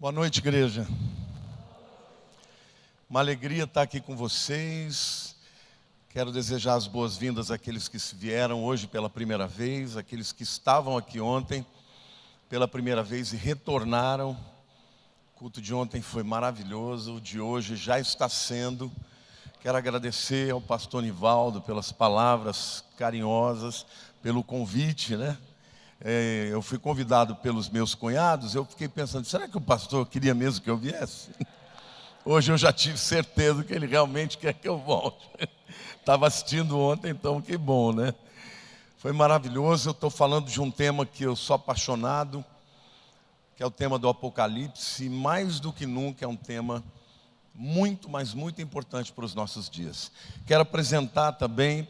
Boa noite, igreja. Uma alegria estar aqui com vocês. Quero desejar as boas-vindas àqueles que vieram hoje pela primeira vez, àqueles que estavam aqui ontem pela primeira vez e retornaram. O culto de ontem foi maravilhoso, o de hoje já está sendo. Quero agradecer ao pastor Nivaldo pelas palavras carinhosas, pelo convite, né? Eu fui convidado pelos meus cunhados, eu fiquei pensando, será que o pastor queria mesmo que eu viesse? Hoje eu já tive certeza que ele realmente quer que eu volte. Estava assistindo ontem, então que bom, né? Foi maravilhoso. Eu estou falando de um tema que eu sou apaixonado, que é o tema do Apocalipse, e mais do que nunca é um tema muito, mas muito importante para os nossos dias. Quero apresentar também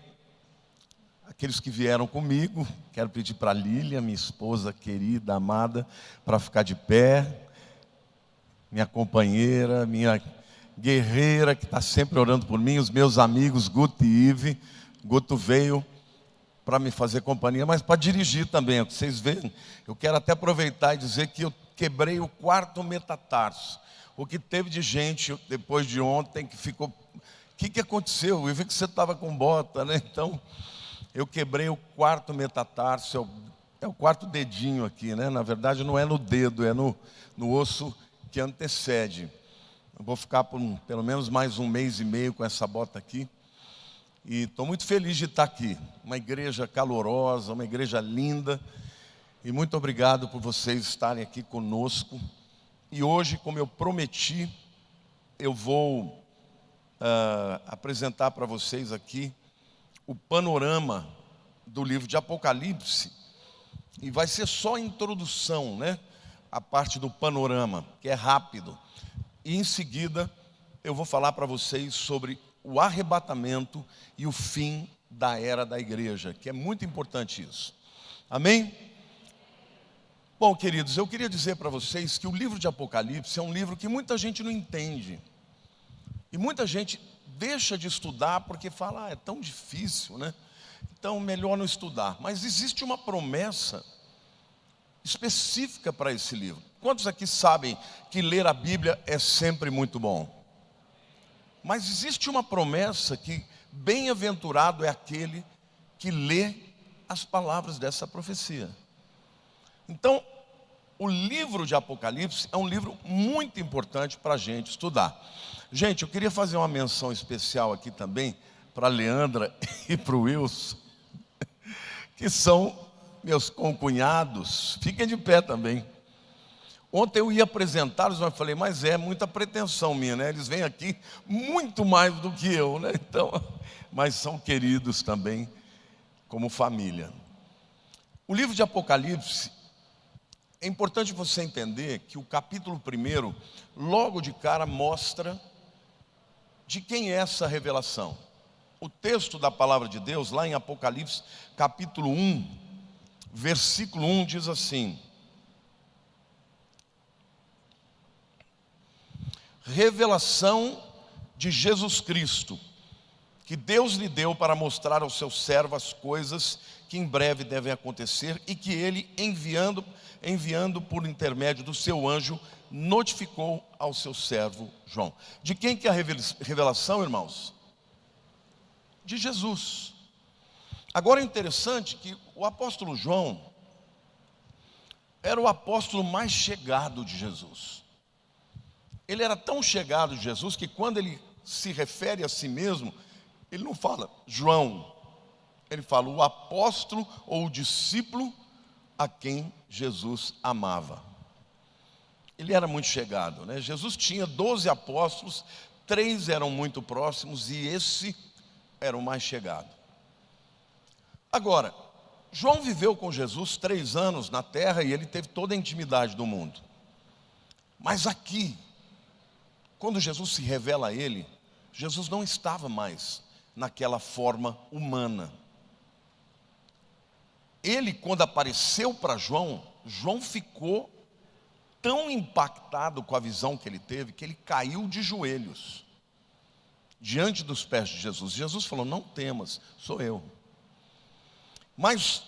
aqueles que vieram comigo. Quero pedir para a Lília, minha esposa querida, amada, para ficar de pé. Minha companheira, minha guerreira, que está sempre orando por mim. Os meus amigos, Guto e Ive. Guto veio para me fazer companhia, mas para dirigir também. Vocês veem, eu quero até aproveitar e dizer que eu quebrei o quarto metatarso. O que teve de gente depois de ontem que ficou... O que aconteceu? Eu vi que você estava com bota, né? Então... eu quebrei o quarto metatarso, é o quarto dedinho aqui, né? Na verdade não é no dedo, é no osso que antecede. Eu vou ficar por pelo menos mais um mês e meio com essa bota aqui. E estou muito feliz de estar aqui. Uma igreja calorosa, uma igreja linda. E muito obrigado por vocês estarem aqui conosco. E hoje, como eu prometi, eu vou apresentar para vocês aqui o panorama do livro de Apocalipse, e vai ser só a introdução, né? A parte do panorama, que é rápido. E em seguida eu vou falar para vocês sobre o arrebatamento e o fim da era da igreja, que é muito importante isso. Amém? Bom, queridos, eu queria dizer para vocês que o livro de Apocalipse é um livro que muita gente não entende. E muita gente deixa de estudar porque fala, é tão difícil, né? Então melhor não estudar. Mas existe uma promessa específica para esse livro. Quantos aqui sabem que ler a Bíblia é sempre muito bom? Mas existe uma promessa que bem-aventurado é aquele que lê as palavras dessa profecia. Então, o livro de Apocalipse é um livro muito importante para a gente estudar. Gente, eu queria fazer uma menção especial aqui também para a Leandra e para o Wilson, que são meus concunhados. Fiquem de pé também. Ontem eu ia apresentá-los, mas falei, mas é muita pretensão minha, né? Eles vêm aqui muito mais do que eu, né? Então, mas são queridos também como família. O livro de Apocalipse, é importante você entender que o capítulo 1, logo de cara, mostra de quem é essa revelação. O texto da palavra de Deus, lá em Apocalipse, capítulo 1, versículo 1, diz assim: revelação de Jesus Cristo, que Deus lhe deu para mostrar ao seu servo as coisas que em breve devem acontecer, e que ele, enviando por intermédio do seu anjo, notificou ao seu servo João. De quem que é a revelação, irmãos? De Jesus. Agora é interessante que o apóstolo João era o apóstolo mais chegado de Jesus. Ele era tão chegado de Jesus que quando ele se refere a si mesmo, ele não fala João, ele fala o apóstolo ou o discípulo a quem Jesus amava. Ele era muito chegado, né? Jesus tinha 12 apóstolos, 3 eram muito próximos e esse era o mais chegado. Agora, João viveu com Jesus 3 anos na terra e ele teve toda a intimidade do mundo. Mas aqui, quando Jesus se revela a ele, Jesus não estava mais naquela forma humana. Ele, quando apareceu para João, João ficou tão impactado com a visão que ele teve, que ele caiu de joelhos diante dos pés de Jesus. Jesus falou, não temas, sou eu. Mas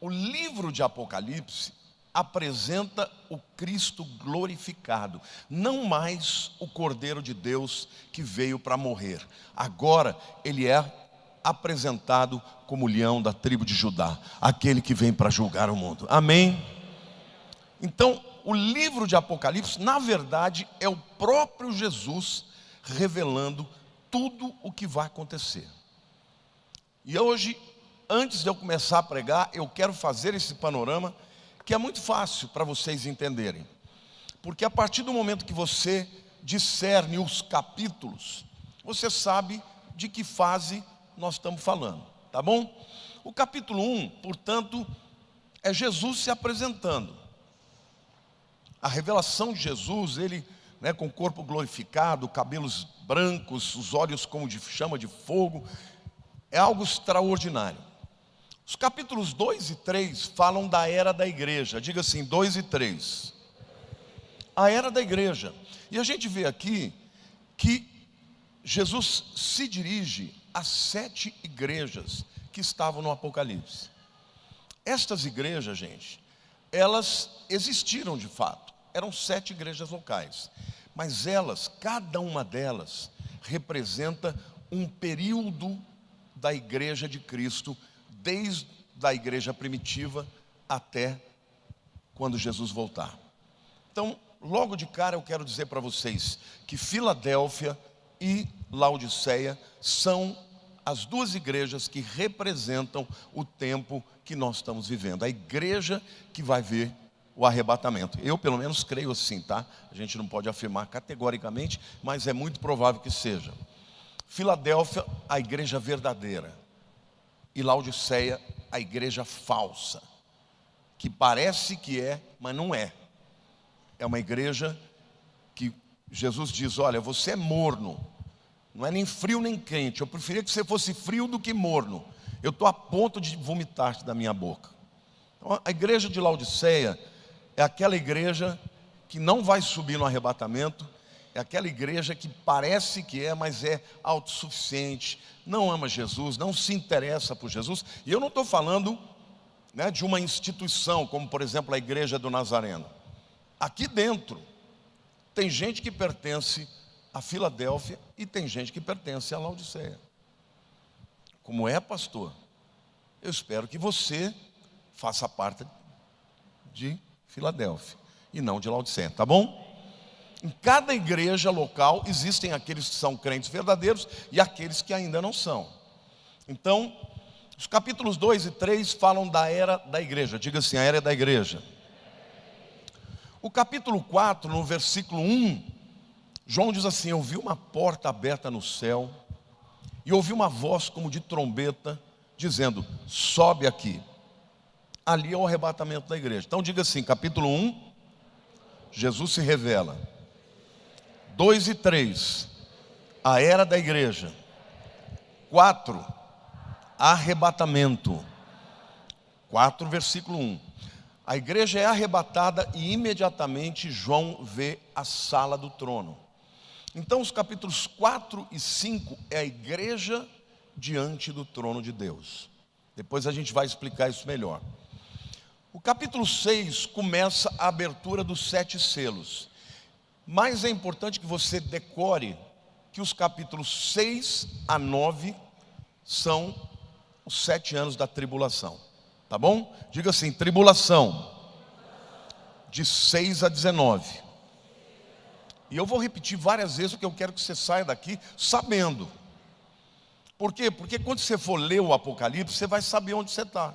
o livro de Apocalipse apresenta o Cristo glorificado, não mais o Cordeiro de Deus que veio para morrer. Agora ele é apresentado como o leão da tribo de Judá, aquele que vem para julgar o mundo. Amém? Então, o livro de Apocalipse, na verdade, é o próprio Jesus revelando tudo o que vai acontecer. E hoje, antes de eu começar a pregar, eu quero fazer esse panorama, que é muito fácil para vocês entenderem. Porque a partir do momento que você discerne os capítulos, você sabe de que fase nós estamos falando, tá bom? O capítulo 1, portanto, é Jesus se apresentando. A revelação de Jesus, ele, com o corpo glorificado, cabelos brancos, os olhos como de chama de fogo, é algo extraordinário. Os capítulos 2 e 3 falam da era da igreja. Diga assim, 2 e 3. A era da igreja. E a gente vê aqui que Jesus se dirige às 7 igrejas que estavam no Apocalipse. Estas igrejas, gente, elas existiram de fato. Eram 7 igrejas locais. Mas elas, cada uma delas, representa um período da igreja de Cristo, desde a igreja primitiva até quando Jesus voltar. Então, logo de cara eu quero dizer para vocês que Filadélfia e Laodiceia são as duas igrejas que representam o tempo que nós estamos vivendo. A igreja que vai ver o arrebatamento. Eu pelo menos creio assim, tá? A gente não pode afirmar categoricamente, mas é muito provável que seja. Filadélfia, a igreja verdadeira. E Laodiceia, a igreja falsa, que parece que é, mas não é. É uma igreja que Jesus diz, olha, você é morno, não é nem frio nem quente, eu preferia que você fosse frio do que morno, eu estou a ponto de vomitar da minha boca. Então, a igreja de Laodiceia é aquela igreja que não vai subir no arrebatamento, é aquela igreja que parece que é, mas é autossuficiente, não ama Jesus, não se interessa por Jesus. E eu não estou falando de uma instituição, como por exemplo a igreja do Nazareno. Aqui dentro tem gente que pertence a Filadélfia e tem gente que pertence a Laodiceia. Como é, pastor? Eu espero que você faça parte de Filadélfia e não de Laodiceia, tá bom? Em cada igreja local existem aqueles que são crentes verdadeiros e aqueles que ainda não são. Então, os capítulos 2 e 3 falam da era da igreja. Diga assim, a era da igreja. O capítulo 4, no versículo 1, João diz assim, eu vi uma porta aberta no céu e ouvi uma voz como de trombeta, dizendo, sobe aqui. Ali é o arrebatamento da igreja. Então diga assim, capítulo 1, Jesus se revela. 2 e 3, a era da igreja. 4, arrebatamento. 4, versículo 1. A igreja é arrebatada e imediatamente João vê a sala do trono. Então os capítulos 4 e 5 é a igreja diante do trono de Deus. Depois a gente vai explicar isso melhor. O capítulo 6 começa a abertura dos 7 selos. Mas é importante que você decore que os capítulos 6 a 9 são os 7 anos da tribulação. Tá bom? Diga assim, tribulação. De 6 a 19. E eu vou repetir várias vezes porque eu quero que você saia daqui sabendo. Por quê? Porque quando você for ler o Apocalipse, você vai saber onde você está.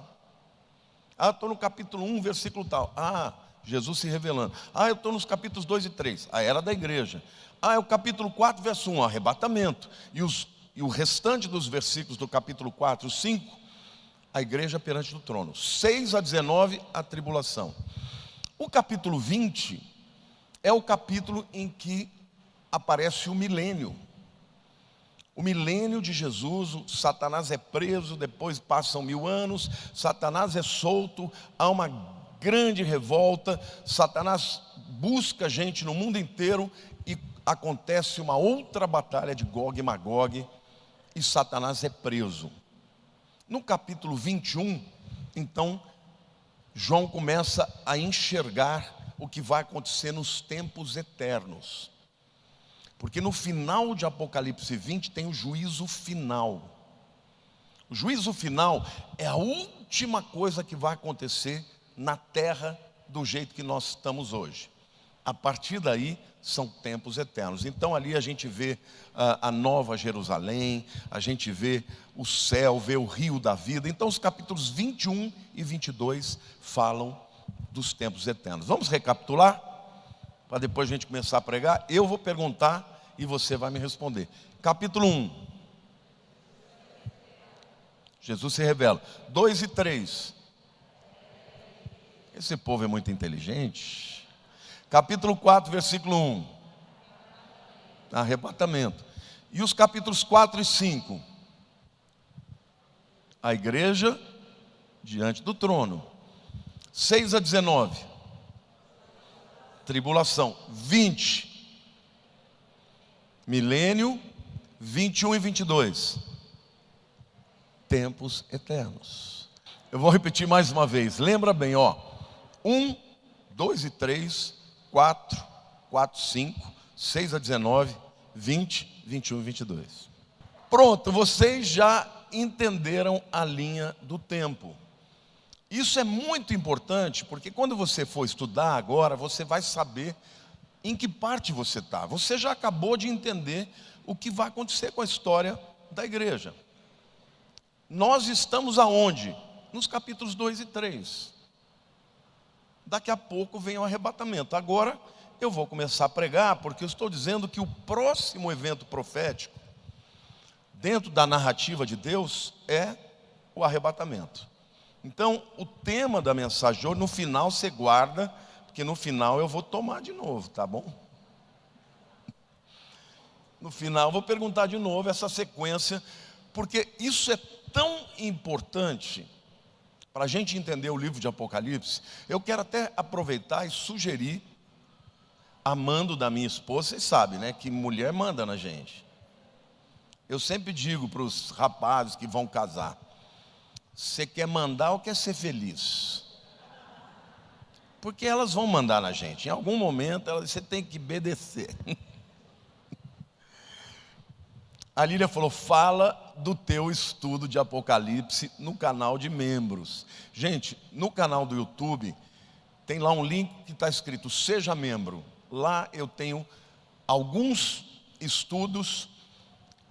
Ah, eu estou no capítulo 1, versículo tal. Ah, Jesus se revelando. Ah, eu estou nos capítulos 2 e 3, a era da igreja. Ah, é o capítulo 4, verso 1, arrebatamento. E o restante dos versículos do capítulo 4 e 5, a igreja perante o trono. 6 a 19, a tribulação. O capítulo 20 é o capítulo em que aparece o milênio. O milênio de Jesus, Satanás é preso, depois passam 1000 anos, Satanás é solto, há uma grande revolta, Satanás busca gente no mundo inteiro e acontece uma outra batalha de Gog e Magog e Satanás é preso. No capítulo 21, então, João começa a enxergar o que vai acontecer nos tempos eternos. Porque no final de Apocalipse 20 tem o juízo final. O juízo final é a última coisa que vai acontecer na terra do jeito que nós estamos hoje. A partir daí são tempos eternos. Então ali a gente vê a Nova Jerusalém, a gente vê o céu, vê o rio da vida. Então os capítulos 21 e 22 falam dos tempos eternos. Vamos recapitular? Para depois a gente começar a pregar. Eu vou perguntar e você vai me responder. Capítulo 1. Jesus se revela. 2 e 3. Esse povo é muito inteligente. Capítulo 4, versículo 1. Arrebatamento. E os capítulos 4 e 5. A igreja diante do trono. 6 a 19. Tribulação. 20. Milênio. 21 e 22. Tempos eternos. Eu vou repetir mais uma vez. Lembra bem, ó. 1, 2 e 3, 4, 4, 5, 6 a 19, 20, 21 e 22. Pronto, vocês já entenderam a linha do tempo. Isso é muito importante, porque quando você for estudar agora, você vai saber em que parte você está. Você já acabou de entender o que vai acontecer com a história da igreja. Nós estamos aonde? Nos capítulos 2 e 3. Daqui a pouco vem o arrebatamento. Agora eu vou começar a pregar, porque eu estou dizendo que o próximo evento profético, dentro da narrativa de Deus, é o arrebatamento. Então, o tema da mensagem de hoje, no final você guarda, porque no final eu vou tomar de novo, tá bom? No final eu vou perguntar de novo essa sequência, porque isso é tão importante para a gente entender o livro de Apocalipse. Eu quero até aproveitar e sugerir, a mando da minha esposa, vocês sabem, né, que mulher manda na gente. Eu sempre digo para os rapazes que vão casar: você quer mandar ou quer ser feliz? Porque elas vão mandar na gente. Em algum momento você tem que obedecer. A Lília falou: fala do teu estudo de Apocalipse no canal de membros. Gente, no canal do YouTube tem lá um link que está escrito Seja Membro. Lá eu tenho alguns estudos,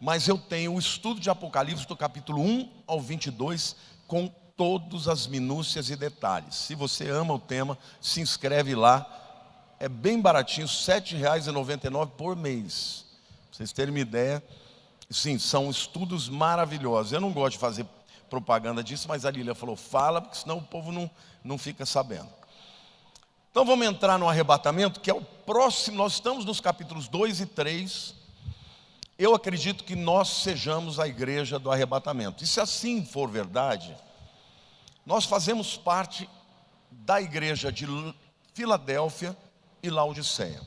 mas eu tenho o estudo de Apocalipse do capítulo 1 ao 22 com todas as minúcias e detalhes. Se você ama o tema, se inscreve lá. É bem baratinho, R$ 7,99 por mês. Pra vocês terem uma ideia. Sim, são estudos maravilhosos. Eu não gosto de fazer propaganda disso, mas a Lília falou: fala, porque senão o povo não fica sabendo. Então vamos entrar no arrebatamento, que é o próximo. Nós estamos nos capítulos 2 e 3. Eu acredito que nós sejamos a igreja do arrebatamento. E se assim for verdade, nós fazemos parte da igreja de Filadélfia e Laodiceia.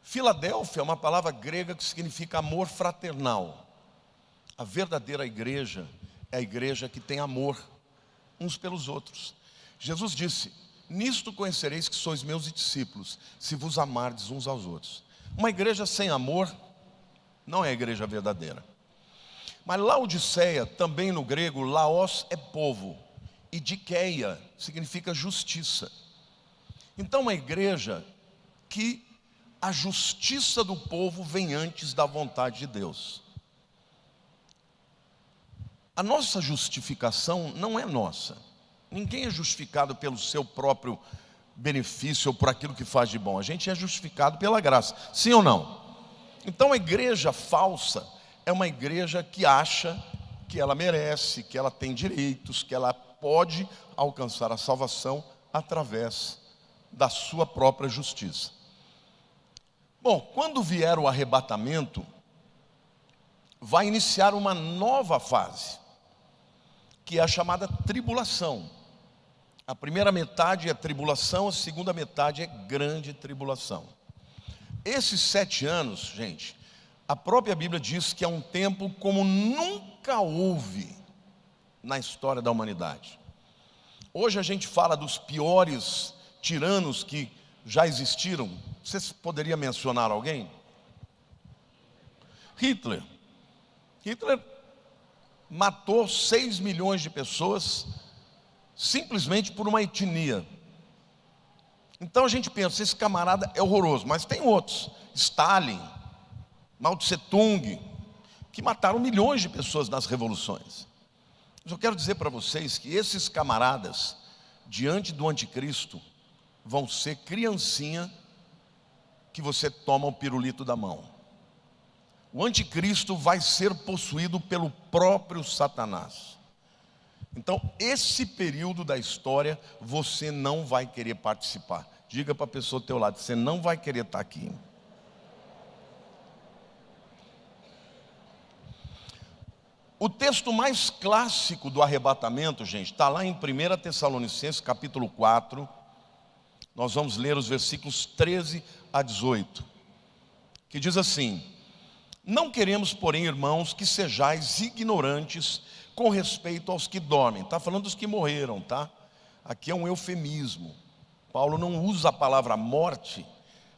Filadélfia é uma palavra grega que significa amor fraternal. A verdadeira igreja é a igreja que tem amor uns pelos outros. Jesus disse: nisto conhecereis que sois meus discípulos, se vos amardes uns aos outros. Uma igreja sem amor não é a igreja verdadeira. Mas Laodiceia, também no grego, laos é povo, e dikeia significa justiça. Então uma igreja que a justiça do povo vem antes da vontade de Deus. A nossa justificação não é nossa. Ninguém é justificado pelo seu próprio benefício ou por aquilo que faz de bom. A gente é justificado pela graça. Sim ou não? Então a igreja falsa é uma igreja que acha que ela merece, que ela tem direitos, que ela pode alcançar a salvação através da sua própria justiça. Bom, quando vier o arrebatamento, vai iniciar uma nova fase, que é a chamada tribulação. A primeira metade é tribulação, a segunda metade é grande tribulação. Esses 7 anos, gente, a própria Bíblia diz que é um tempo como nunca houve na história da humanidade. Hoje a gente fala dos piores tiranos que já existiram. Você poderia mencionar alguém? Hitler. Hitler matou 6 milhões de pessoas simplesmente por uma etnia. Então a gente pensa, esse camarada é horroroso, mas tem outros. Stalin, Mao Tse Tung, que mataram milhões de pessoas nas revoluções. Mas eu quero dizer para vocês que esses camaradas, diante do anticristo, vão ser criancinha que você toma o pirulito da mão. O anticristo vai ser possuído pelo próprio Satanás. Então, esse período da história, você não vai querer participar. Diga para a pessoa do teu lado, você não vai querer estar aqui. O texto mais clássico do arrebatamento, gente, está lá em 1 Tessalonicenses, capítulo 4. Nós vamos ler os versículos 13 a 18. Que diz assim: não queremos, porém, irmãos, que sejais ignorantes com respeito aos que dormem. Está falando dos que morreram, tá? Aqui é um eufemismo. Paulo não usa a palavra morte,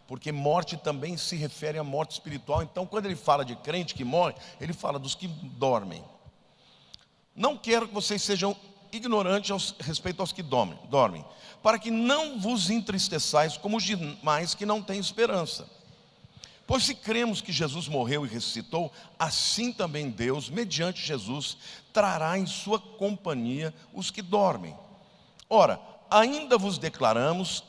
porque morte também se refere à morte espiritual. Então, quando ele fala de crente que morre, ele fala dos que dormem. Não quero que vocês sejam ignorantes respeito aos que dormem, para que não vos entristeçais como os demais que não têm esperança. Pois se cremos que Jesus morreu e ressuscitou, assim também Deus, mediante Jesus, trará em sua companhia os que dormem. Ora, ainda vos declaramos,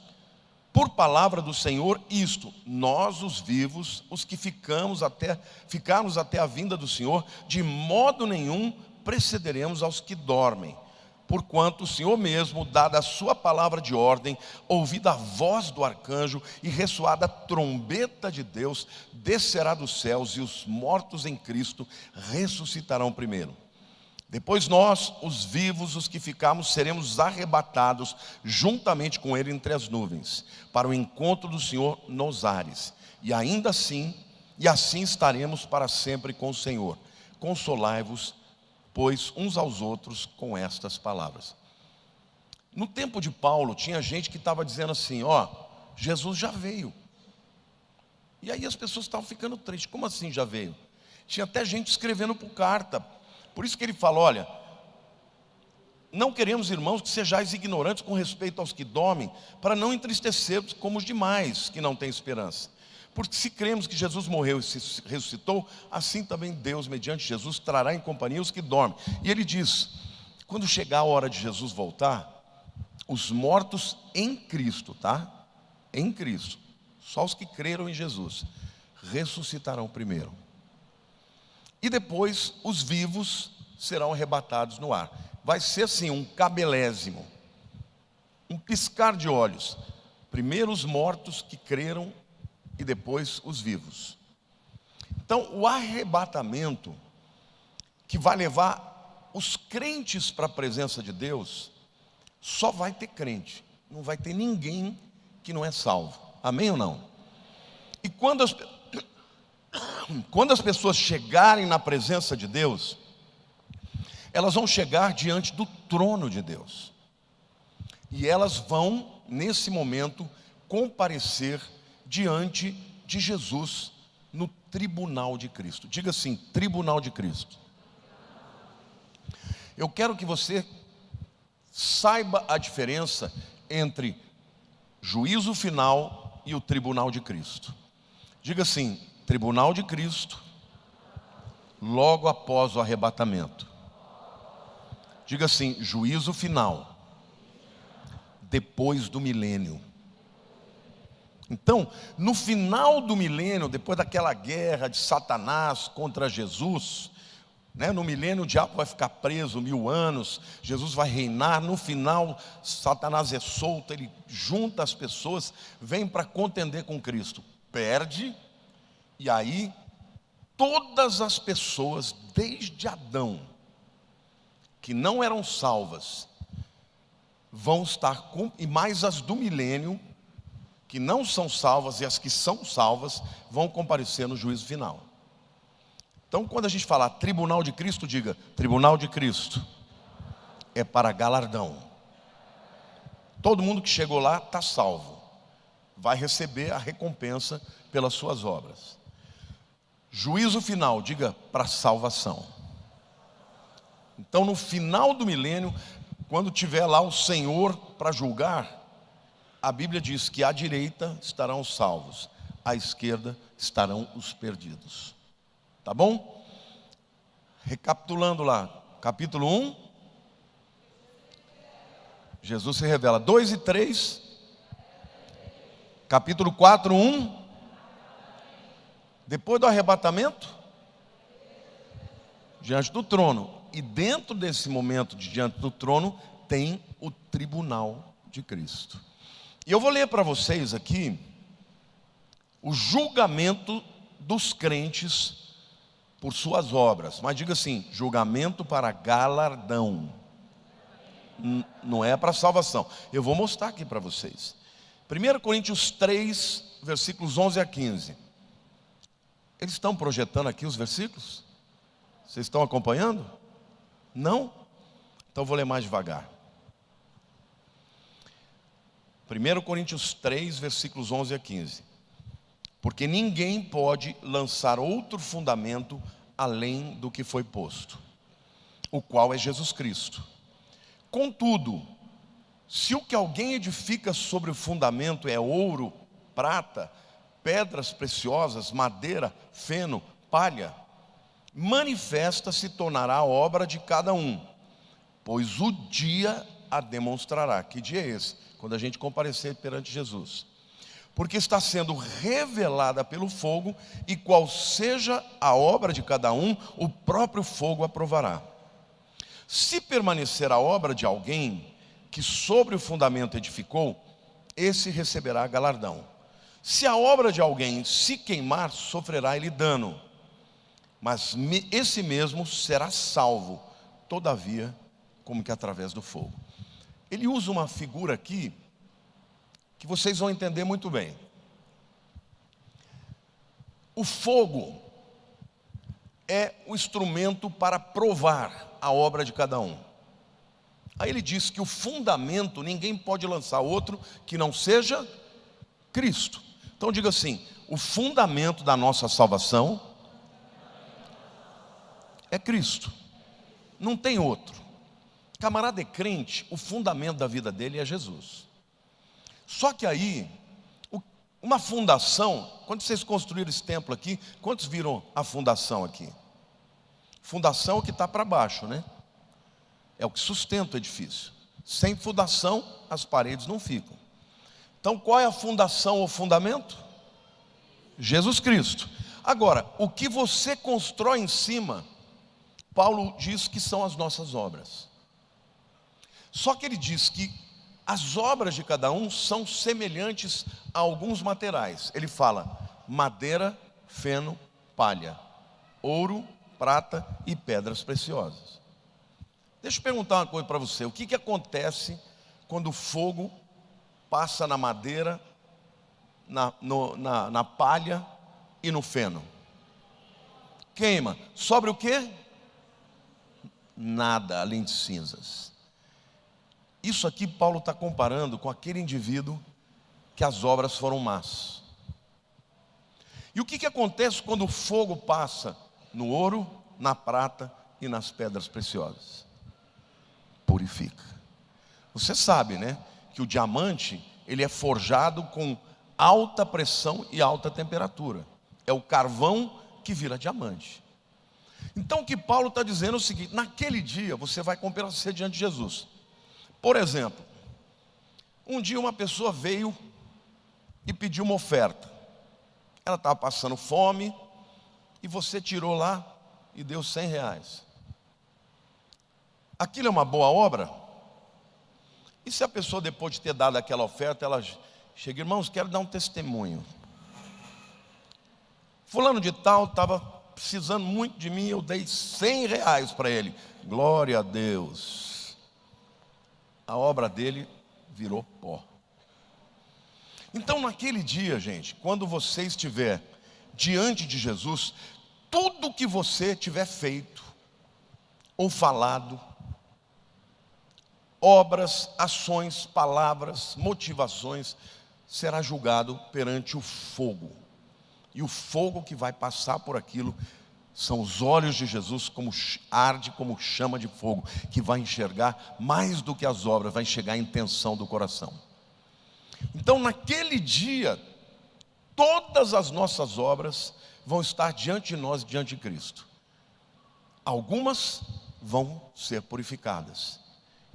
por palavra do Senhor, isto: nós, os vivos, os que ficarmos até a vinda do Senhor, de modo nenhum precederemos aos que dormem. Porquanto o Senhor mesmo, dada a sua palavra de ordem, ouvida a voz do arcanjo e ressoada a trombeta de Deus, descerá dos céus, e os mortos em Cristo ressuscitarão primeiro. Depois nós, os vivos, os que ficarmos, seremos arrebatados juntamente com ele entre as nuvens, para o encontro do Senhor nos ares. E assim estaremos para sempre com o Senhor. Consolai-vos, pois, uns aos outros com estas palavras. No tempo de Paulo, tinha gente que estava dizendo assim: Jesus já veio. E aí as pessoas estavam ficando tristes. Como assim já veio? Tinha até gente escrevendo por carta. Por isso que ele fala: olha, não queremos, irmãos, que sejais ignorantes com respeito aos que dormem, para não entristecermos como os demais que não têm esperança. Porque se cremos que Jesus morreu e se ressuscitou, assim também Deus, mediante Jesus, trará em companhia os que dormem. E ele diz: quando chegar a hora de Jesus voltar, os mortos em Cristo, tá? Em Cristo, só os que creram em Jesus, ressuscitarão primeiro. E depois os vivos serão arrebatados no ar. Vai ser assim, um cabelésimo, um piscar de olhos. Primeiro os mortos que creram e depois os vivos. Então, o arrebatamento que vai levar os crentes para a presença de Deus, só vai ter crente, não vai ter ninguém que não é salvo. Amém ou não? E quando as pessoas chegarem na presença de Deus, elas vão chegar diante do trono de Deus. E elas vão, nesse momento, comparecer diante de Jesus no tribunal de Cristo. Diga assim: tribunal de Cristo. Eu quero que você saiba a diferença entre juízo final e o tribunal de Cristo. Diga assim: tribunal de Cristo, logo após o arrebatamento. Diga assim: juízo final, depois do milênio. Então, no final do milênio, depois daquela guerra de Satanás contra Jesus, no milênio o diabo vai ficar preso 1000 anos, Jesus vai reinar. No final, Satanás é solto, ele junta as pessoas, vem para contender com Cristo, perde, e aí todas as pessoas, desde Adão, que não eram salvas, vão estar e mais as do milênio, que não são salvas, e as que são salvas vão comparecer no juízo final. Então, quando a gente falar tribunal de Cristo, diga: tribunal de Cristo é para galardão. Todo mundo que chegou lá está salvo, vai receber a recompensa pelas suas obras. Juízo final, diga, para salvação. Então no final do milênio, quando tiver lá o Senhor para julgar, a Bíblia diz que à direita estarão os salvos, à esquerda estarão os perdidos. Tá bom? Recapitulando lá, capítulo 1, Jesus se revela. 2 e 3, capítulo 4, 1, depois do arrebatamento, diante do trono. E dentro desse momento de diante do trono, tem o tribunal de Cristo. E eu vou ler para vocês aqui o julgamento dos crentes por suas obras. Mas diga assim, julgamento para galardão. Não é para salvação. Eu vou mostrar aqui para vocês. 1 Coríntios 3, versículos 11 a 15. Eles estão projetando aqui os versículos? Vocês estão acompanhando? Não? Então vou ler mais devagar. 1 Coríntios 3, versículos 11 a 15. Porque ninguém pode lançar outro fundamento além do que foi posto, o qual é Jesus Cristo. Contudo, se o que alguém edifica sobre o fundamento é ouro, prata, pedras preciosas, madeira, feno, palha, manifesta se tornará a obra de cada um, pois o dia a demonstrará. Que dia é esse? Quando a gente comparecer perante Jesus. Porque está sendo revelada pelo fogo, e qual seja a obra de cada um, o próprio fogo aprovará. Se permanecer a obra de alguém que sobre o fundamento edificou, esse receberá galardão. Se a obra de alguém se queimar, sofrerá ele dano, mas esse mesmo será salvo, todavia, como que através do fogo. Ele usa uma figura aqui, que vocês vão entender muito bem. O fogo é o instrumento para provar a obra de cada um. Aí ele diz que o fundamento, ninguém pode lançar outro que não seja Cristo. Então diga assim, o fundamento da nossa salvação é Cristo, não tem outro. Camarada é crente, o fundamento da vida dele é Jesus. Só que aí, uma fundação, quando vocês construíram esse templo aqui, quantos viram a fundação aqui? Fundação é o que está para baixo, né? É o que sustenta o edifício. Sem fundação, as paredes não ficam. Então qual é a fundação ou fundamento? Jesus Cristo. Agora, o que você constrói em cima, Paulo diz que são as nossas obras. Só que ele diz que as obras de cada um são semelhantes a alguns materiais. Ele fala madeira, feno, palha, ouro, prata e pedras preciosas. Deixa eu perguntar uma coisa para você. O que acontece quando o fogo passa na madeira, na palha e no feno? Queima. Sobra o quê? Nada além de cinzas. Isso aqui Paulo está comparando com aquele indivíduo que as obras foram más. E o que acontece quando o fogo passa no ouro, na prata e nas pedras preciosas? Purifica. Você sabe, né, que o diamante, ele é forjado com alta pressão e alta temperatura. É o carvão que vira diamante. Então o que Paulo está dizendo é o seguinte: naquele dia você vai comparecer diante de Jesus. Por exemplo, um dia uma pessoa veio e pediu uma oferta. Ela estava passando fome e você tirou lá e deu R$100. Aquilo é uma boa obra? E se a pessoa, depois de ter dado aquela oferta, ela chega, irmãos, quero dar um testemunho. Fulano de tal estava precisando muito de mim, eu dei R$100 para ele. Glória a Deus. A obra dele virou pó. Então naquele dia, gente, quando você estiver diante de Jesus, tudo que você tiver feito ou falado obras, ações, palavras, motivações, será julgado perante o fogo. E o fogo que vai passar por aquilo são os olhos de Jesus, como arde como chama de fogo, que vai enxergar mais do que as obras, vai enxergar a intenção do coração. Então naquele dia, todas as nossas obras vão estar diante de nós, diante de Cristo. Algumas vão ser purificadas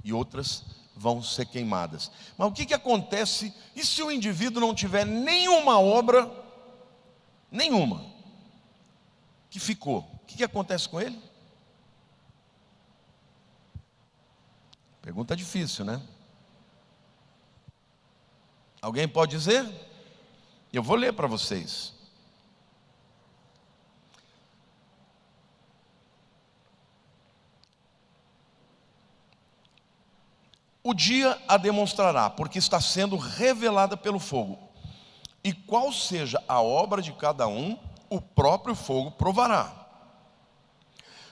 e outras vão ser queimadas. Mas o que acontece, e se o indivíduo não tiver nenhuma obra, nenhuma, que ficou? O que acontece com ele? Pergunta difícil, né? Alguém pode dizer? Eu vou ler para vocês. O dia a demonstrará, porque está sendo revelada pelo fogo. E qual seja a obra de cada um, o próprio fogo provará.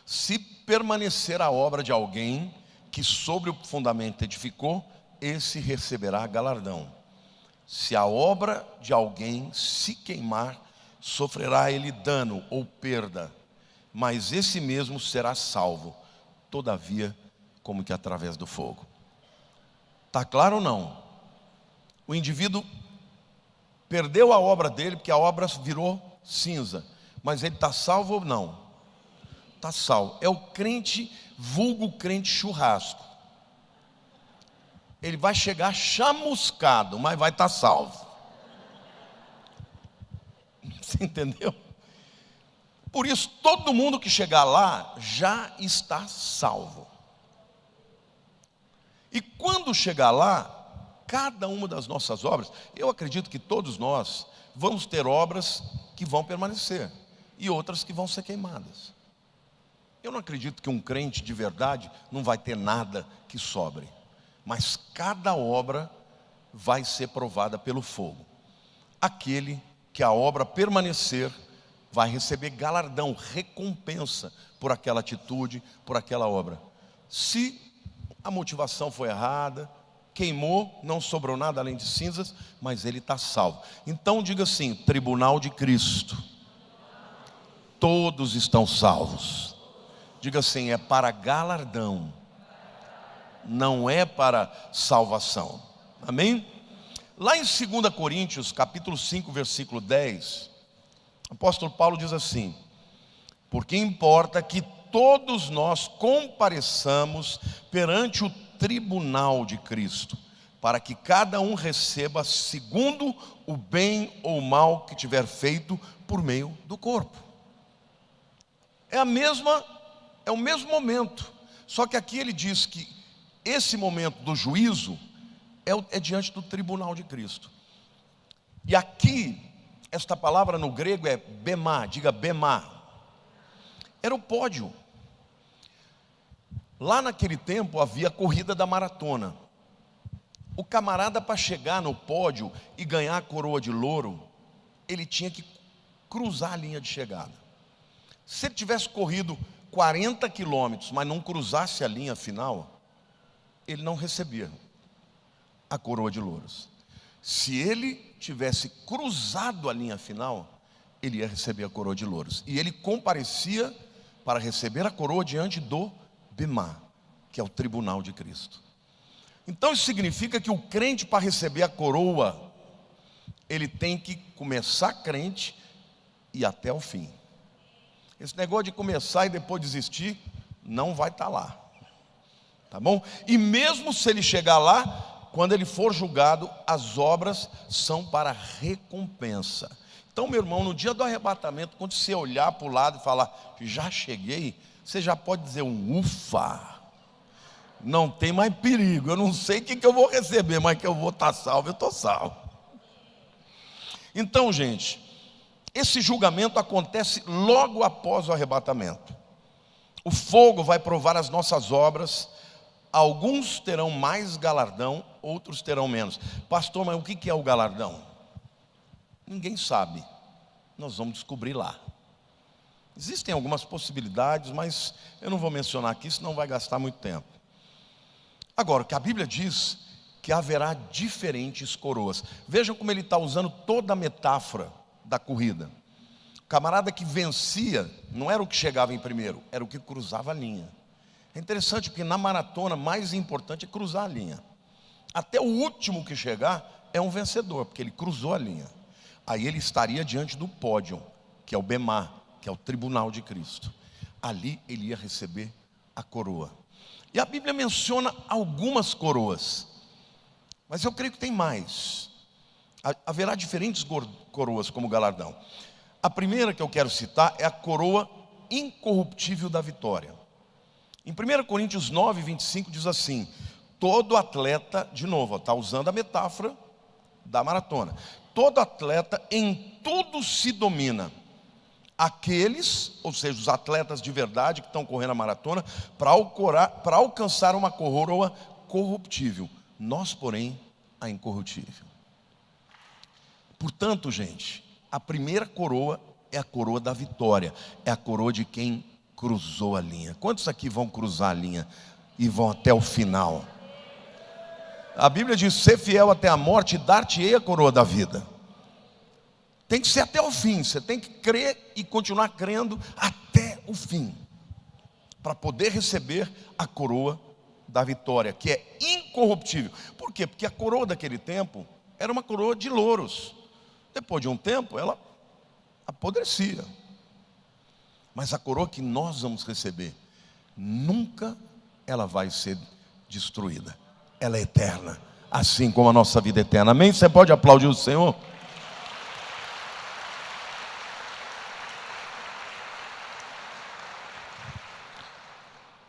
Se permanecer a obra de alguém que sobre o fundamento edificou, esse receberá galardão. Se a obra de alguém se queimar, sofrerá ele dano ou perda, mas esse mesmo será salvo, todavia, como que através do fogo. Está claro ou não? O indivíduo perdeu a obra dele, porque a obra virou cinza, mas ele está salvo ou não? Está salvo. É o crente, vulgo crente churrasco. Ele vai chegar chamuscado, mas vai estar salvo. Você entendeu? Por isso, todo mundo que chegar lá já está salvo. E quando chegar lá, cada uma das nossas obras, eu acredito que todos nós vamos ter obras que vão permanecer e outras que vão ser queimadas. Eu não acredito que um crente de verdade não vai ter nada que sobre, mas cada obra vai ser provada pelo fogo. Aquele que a obra permanecer vai receber galardão, recompensa por aquela atitude, por aquela obra. Se a motivação foi errada, queimou, não sobrou nada além de cinzas, mas ele está salvo. Então diga assim: tribunal de Cristo, todos estão salvos. Diga assim: é para galardão, não é para salvação. Amém? Lá em 2 Coríntios, capítulo 5, versículo 10, o apóstolo Paulo diz assim: porque importa que todos nós compareçamos perante o tribunal de Cristo, para que cada um receba segundo o bem ou o mal que tiver feito por meio do corpo. É o mesmo momento, só que aqui ele diz que esse momento do juízo é diante do tribunal de Cristo. E aqui, esta palavra no grego é bemá, diga bemá. Era o pódio. Lá naquele tempo havia a corrida da maratona. O camarada, para chegar no pódio e ganhar a coroa de louro, ele tinha que cruzar a linha de chegada. Se ele tivesse corrido 40 quilômetros, mas não cruzasse a linha final, ele não recebia a coroa de louros. Se ele tivesse cruzado a linha final, ele ia receber a coroa de louros. E ele comparecia para receber a coroa diante do Bemá, que é o tribunal de Cristo. Então isso significa que o crente, para receber a coroa, ele tem que começar crente e até o fim. Esse negócio de começar e depois desistir, não vai estar lá. Tá bom? E mesmo se ele chegar lá, quando ele for julgado, as obras são para recompensa. Então, meu irmão, no dia do arrebatamento, quando você olhar para o lado e falar, já cheguei, você já pode dizer um ufa. Não tem mais perigo. Eu não sei o que eu vou receber, mas que eu vou estar salvo, eu estou salvo. Então, gente, esse julgamento acontece logo após o arrebatamento. O fogo vai provar as nossas obras. Alguns terão mais galardão, outros terão menos. Pastor, mas o que é o galardão? Ninguém sabe. Nós vamos descobrir lá. Existem algumas possibilidades, mas eu não vou mencionar aqui, senão vai gastar muito tempo. Agora, o que a Bíblia diz que haverá diferentes coroas. Vejam como ele está usando toda a metáfora da corrida. O camarada que vencia não era o que chegava em primeiro, era o que cruzava a linha. É interessante porque na maratona mais importante é cruzar a linha. Até o último que chegar é um vencedor, porque ele cruzou a linha. Aí ele estaria diante do pódio, que é o Bemá, que é o tribunal de Cristo. Ali ele ia receber a coroa. E a Bíblia menciona algumas coroas, mas eu creio que tem mais. Haverá diferentes coroas como galardão. A primeira que eu quero citar é a coroa incorruptível da vitória. Em 1 Coríntios 9, 25 diz assim: todo atleta, de novo, está usando a metáfora da maratona. Todo atleta em tudo se domina. Aqueles, ou seja, os atletas de verdade que estão correndo a maratona, para alcançar uma coroa corruptível. Nós, porém, a incorruptível. Portanto, gente, a primeira coroa é a coroa da vitória. É a coroa de quem cruzou a linha. Quantos aqui vão cruzar a linha e vão até o final? A Bíblia diz: ser fiel até a morte e dar-te-ei a coroa da vida. Tem que ser até o fim. Você tem que crer e continuar crendo até o fim, para poder receber a coroa da vitória, que é incorruptível. Por quê? Porque a coroa daquele tempo era uma coroa de louros. Depois de um tempo ela apodrecia. Mas a coroa que nós vamos receber, nunca ela vai ser destruída. Ela é eterna, assim como a nossa vida é eterna. Amém? Você pode aplaudir o Senhor?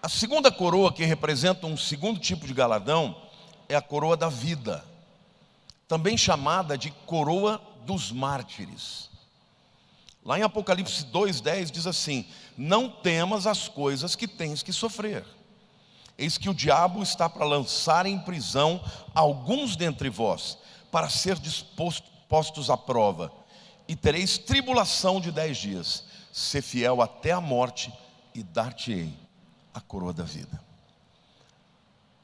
A segunda coroa, que representa um segundo tipo de galardão, é a coroa da vida, também chamada de coroa dos mártires. Lá em Apocalipse 2:10 diz assim: não temas as coisas que tens que sofrer. Eis que o diabo está para lançar em prisão alguns dentre vós, para ser postos à prova, e tereis tribulação de 10 dias. Ser fiel até a morte, e dar-te-ei a coroa da vida.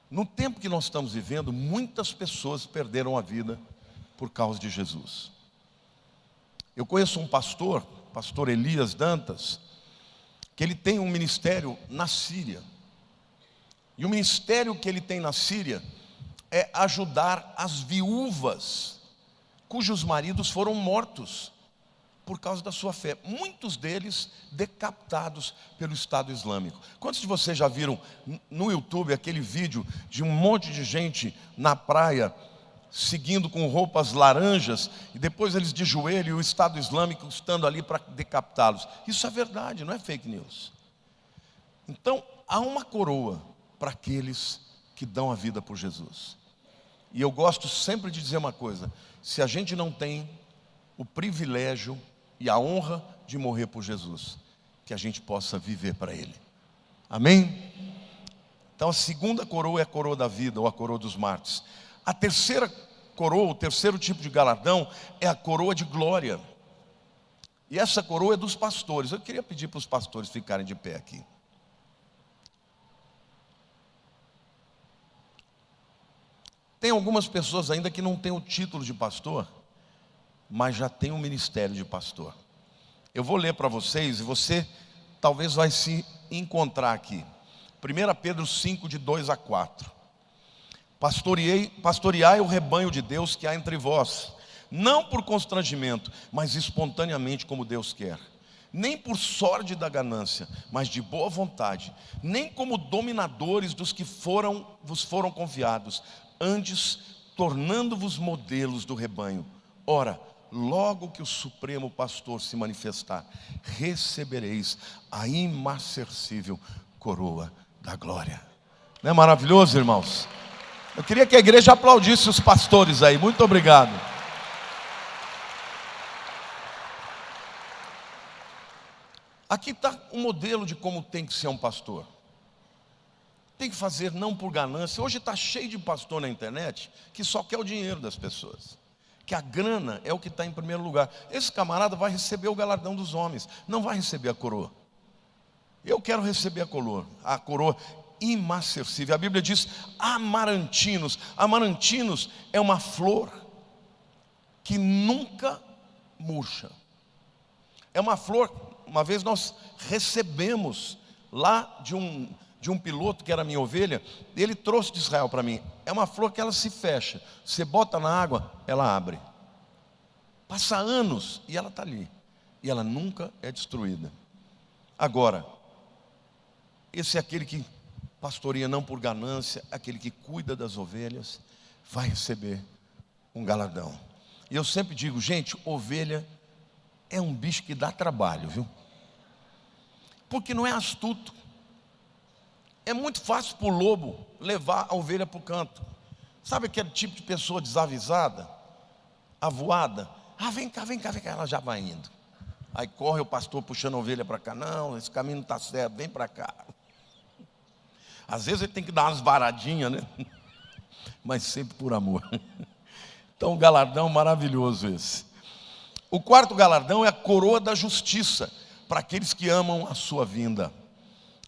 No tempo que nós estamos vivendo, muitas pessoas perderam a vida por causa de Jesus. Eu conheço um pastor, pastor Elias Dantas, que ele tem um ministério na Síria. E o ministério que ele tem na Síria é ajudar as viúvas cujos maridos foram mortos por causa da sua fé. Muitos deles decapitados pelo Estado Islâmico. Quantos de vocês já viram no YouTube aquele vídeo de um monte de gente na praia seguindo com roupas laranjas e depois eles de joelho e o Estado Islâmico estando ali para decapitá-los? Isso é verdade, não é fake news. Então há uma coroa para aqueles que dão a vida por Jesus. E eu gosto sempre de dizer uma coisa: se a gente não tem o privilégio e a honra de morrer por Jesus, que a gente possa viver para Ele. Amém? Então a segunda coroa é a coroa da vida, ou a coroa dos mártires. A terceira coroa, o terceiro tipo de galardão, é a coroa de glória. E essa coroa é dos pastores. Eu queria pedir para os pastores ficarem de pé aqui. Tem algumas pessoas ainda que não têm o título de pastor, mas já tem o ministério de pastor. Eu vou ler para vocês e você talvez vai se encontrar aqui. 1 Pedro 5, de 2 a 4. Pastoreai o rebanho de Deus que há entre vós, não por constrangimento, mas espontaneamente como Deus quer. Nem por sorte da ganância, mas de boa vontade. Nem como dominadores dos que vos foram confiados, antes tornando-vos modelos do rebanho. Ora, logo que o Supremo Pastor se manifestar, recebereis a imarcessível coroa da glória. Não é maravilhoso, irmãos? Eu queria que a igreja aplaudisse os pastores aí. Muito obrigado. Aqui está um modelo de como tem que ser um pastor. Tem que fazer não por ganância. Hoje está cheio de pastor na internet que só quer o dinheiro das pessoas, que a grana é o que está em primeiro lugar. Esse camarada vai receber o galardão dos homens, não vai receber a coroa. Eu quero receber a coroa. imarcessível. A Bíblia diz amarantinos. Amarantinos é uma flor que nunca murcha. É uma flor, uma vez nós recebemos lá de um piloto que era minha ovelha, ele trouxe de Israel para mim. É uma flor que ela se fecha, você bota na água, ela abre. Passa anos e ela está ali, e ela nunca é destruída. Agora, esse é aquele que pastoreia não por ganância, aquele que cuida das ovelhas, vai receber um galardão. E eu sempre digo, gente, ovelha é um bicho que dá trabalho, viu? Porque não é astuto. É muito fácil para o lobo levar a ovelha para o canto. Sabe aquele tipo de pessoa desavisada, avoada? Vem cá, vem cá, vem cá. Ela já vai indo. Aí corre o pastor puxando a ovelha para cá. Não, esse caminho não está certo, vem para cá. Às vezes ele tem que dar umas varadinhas, né? Mas sempre por amor. Então, um galardão maravilhoso esse. O quarto galardão é a coroa da justiça, para aqueles que amam a sua vinda.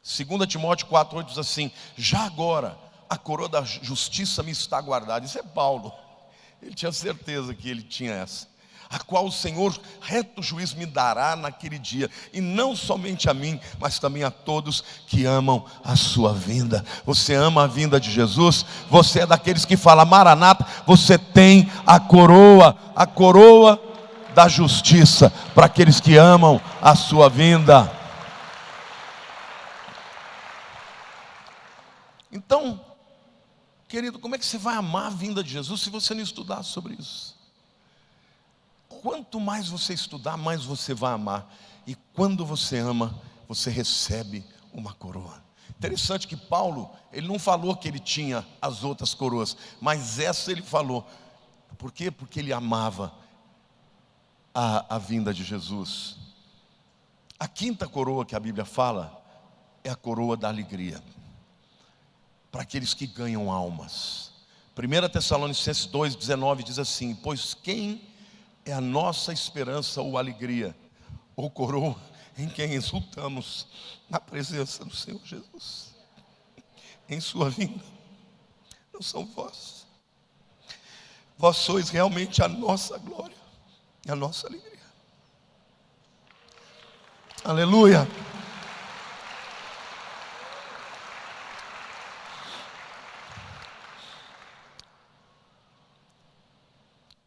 2 Timóteo 4,8 diz assim: já agora a coroa da justiça me está guardada. Isso é Paulo. Ele tinha certeza que ele tinha essa. A qual o Senhor, reto juiz, me dará naquele dia. E não somente a mim, mas também a todos que amam a sua vinda. Você ama a vinda de Jesus? Você é daqueles que fala Maranata? Você tem a coroa da justiça, para aqueles que amam a sua vinda. Então, querido, como é que você vai amar a vinda de Jesus se você não estudar sobre isso? Quanto mais você estudar, mais você vai amar. E quando você ama, você recebe uma coroa. Interessante que Paulo, ele não falou que ele tinha as outras coroas, mas essa ele falou. Por quê? Porque ele amava a vinda de Jesus. A quinta coroa que a Bíblia fala é a coroa da alegria, para aqueles que ganham almas. 1 Tessalonicenses 2,19 diz assim: pois quem é a nossa esperança ou alegria, ou coroa, em quem exultamos na presença do Senhor Jesus, em sua vinda, não são vós. Vós sois realmente a nossa glória e a nossa alegria. Aleluia.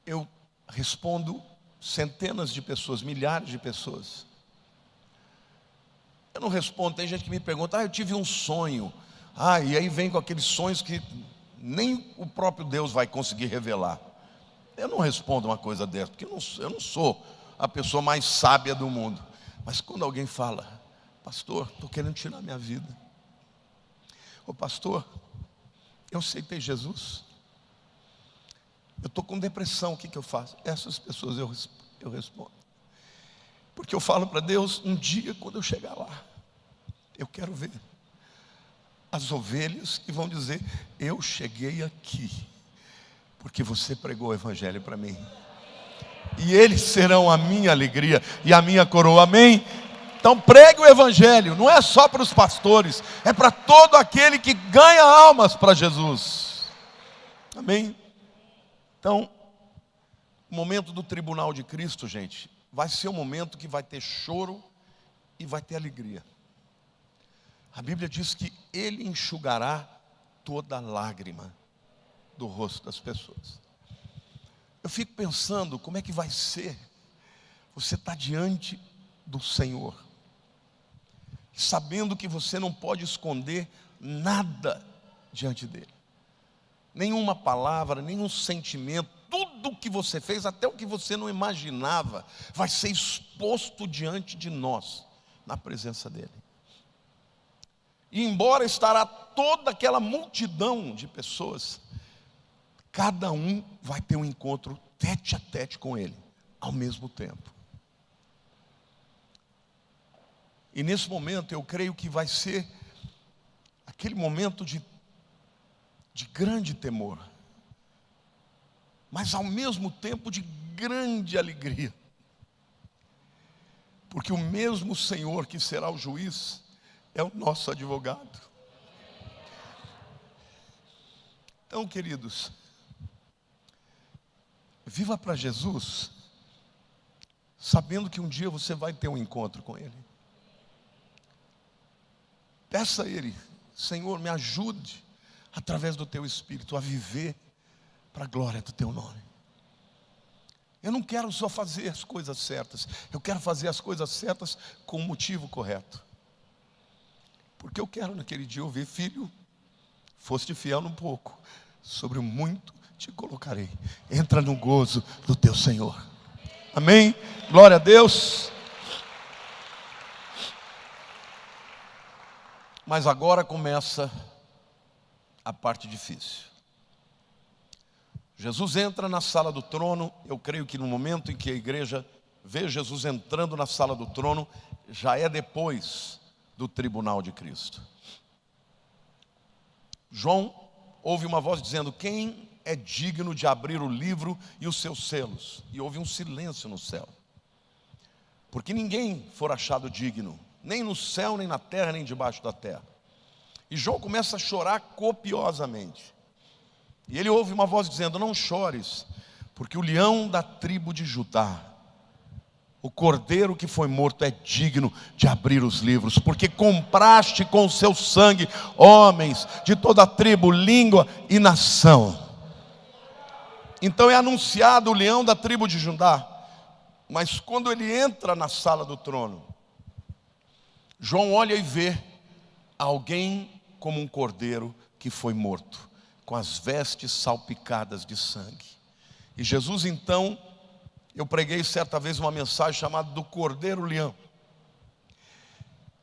Eu respondo centenas de pessoas, milhares de pessoas. Eu não respondo, tem gente que me pergunta: eu tive um sonho. E aí vem com aqueles sonhos que nem o próprio Deus vai conseguir revelar. Eu não respondo uma coisa dessa, porque eu não sou a pessoa mais sábia do mundo. Mas quando alguém fala: pastor, estou querendo tirar minha vida. Ô pastor, eu aceitei Jesus, eu estou com depressão, o que eu faço? Essas pessoas eu respondo. Porque eu falo para Deus: um dia quando eu chegar lá, eu quero ver as ovelhas que vão dizer: eu cheguei aqui porque você pregou o evangelho para mim. E eles serão a minha alegria e a minha coroa, amém? Então pregue o evangelho, não é só para os pastores, é para todo aquele que ganha almas para Jesus, amém? Então, o momento do tribunal de Cristo, gente, vai ser um momento que vai ter choro e vai ter alegria. A Bíblia diz que Ele enxugará toda lágrima do rosto das pessoas. Eu fico pensando, como é que vai ser você estar diante do Senhor, sabendo que você não pode esconder nada diante dEle. Nenhuma palavra, nenhum sentimento, tudo o que você fez, até o que você não imaginava, vai ser exposto diante de nós, na presença dEle. E embora estará toda aquela multidão de pessoas, cada um vai ter um encontro tete a tete com Ele, ao mesmo tempo. E nesse momento eu creio que vai ser aquele momento de grande temor, mas ao mesmo tempo de grande alegria. Porque o mesmo Senhor que será o juiz é o nosso advogado. Então, queridos, viva para Jesus, sabendo que um dia você vai ter um encontro com Ele. Peça a Ele: Senhor, me ajude, através do Teu Espírito, a viver para a glória do Teu nome. Eu não quero só fazer as coisas certas, eu quero fazer as coisas certas com o motivo correto. Porque eu quero naquele dia ouvir: filho, foste fiel no pouco, sobre o muito te colocarei. Entra no gozo do teu Senhor. Amém? Glória a Deus. Mas agora começa a parte difícil. Jesus entra na sala do trono. Eu creio que no momento em que a igreja vê Jesus entrando na sala do trono, já é depois do tribunal de Cristo. João ouve uma voz dizendo: quem é digno de abrir o livro e os seus selos? E houve um silêncio no céu, porque ninguém for achado digno, nem no céu, nem na terra, nem debaixo da terra. E João começa a chorar copiosamente. E ele ouve uma voz dizendo: não chores, porque o leão da tribo de Judá, o cordeiro que foi morto, é digno de abrir os livros, porque compraste com o seu sangue homens de toda tribo, língua e nação. Então é anunciado o leão da tribo de Judá. Mas quando ele entra na sala do trono, João olha e vê alguém como um cordeiro que foi morto, com as vestes salpicadas de sangue. E Jesus então, eu preguei certa vez uma mensagem chamada do Cordeiro Leão,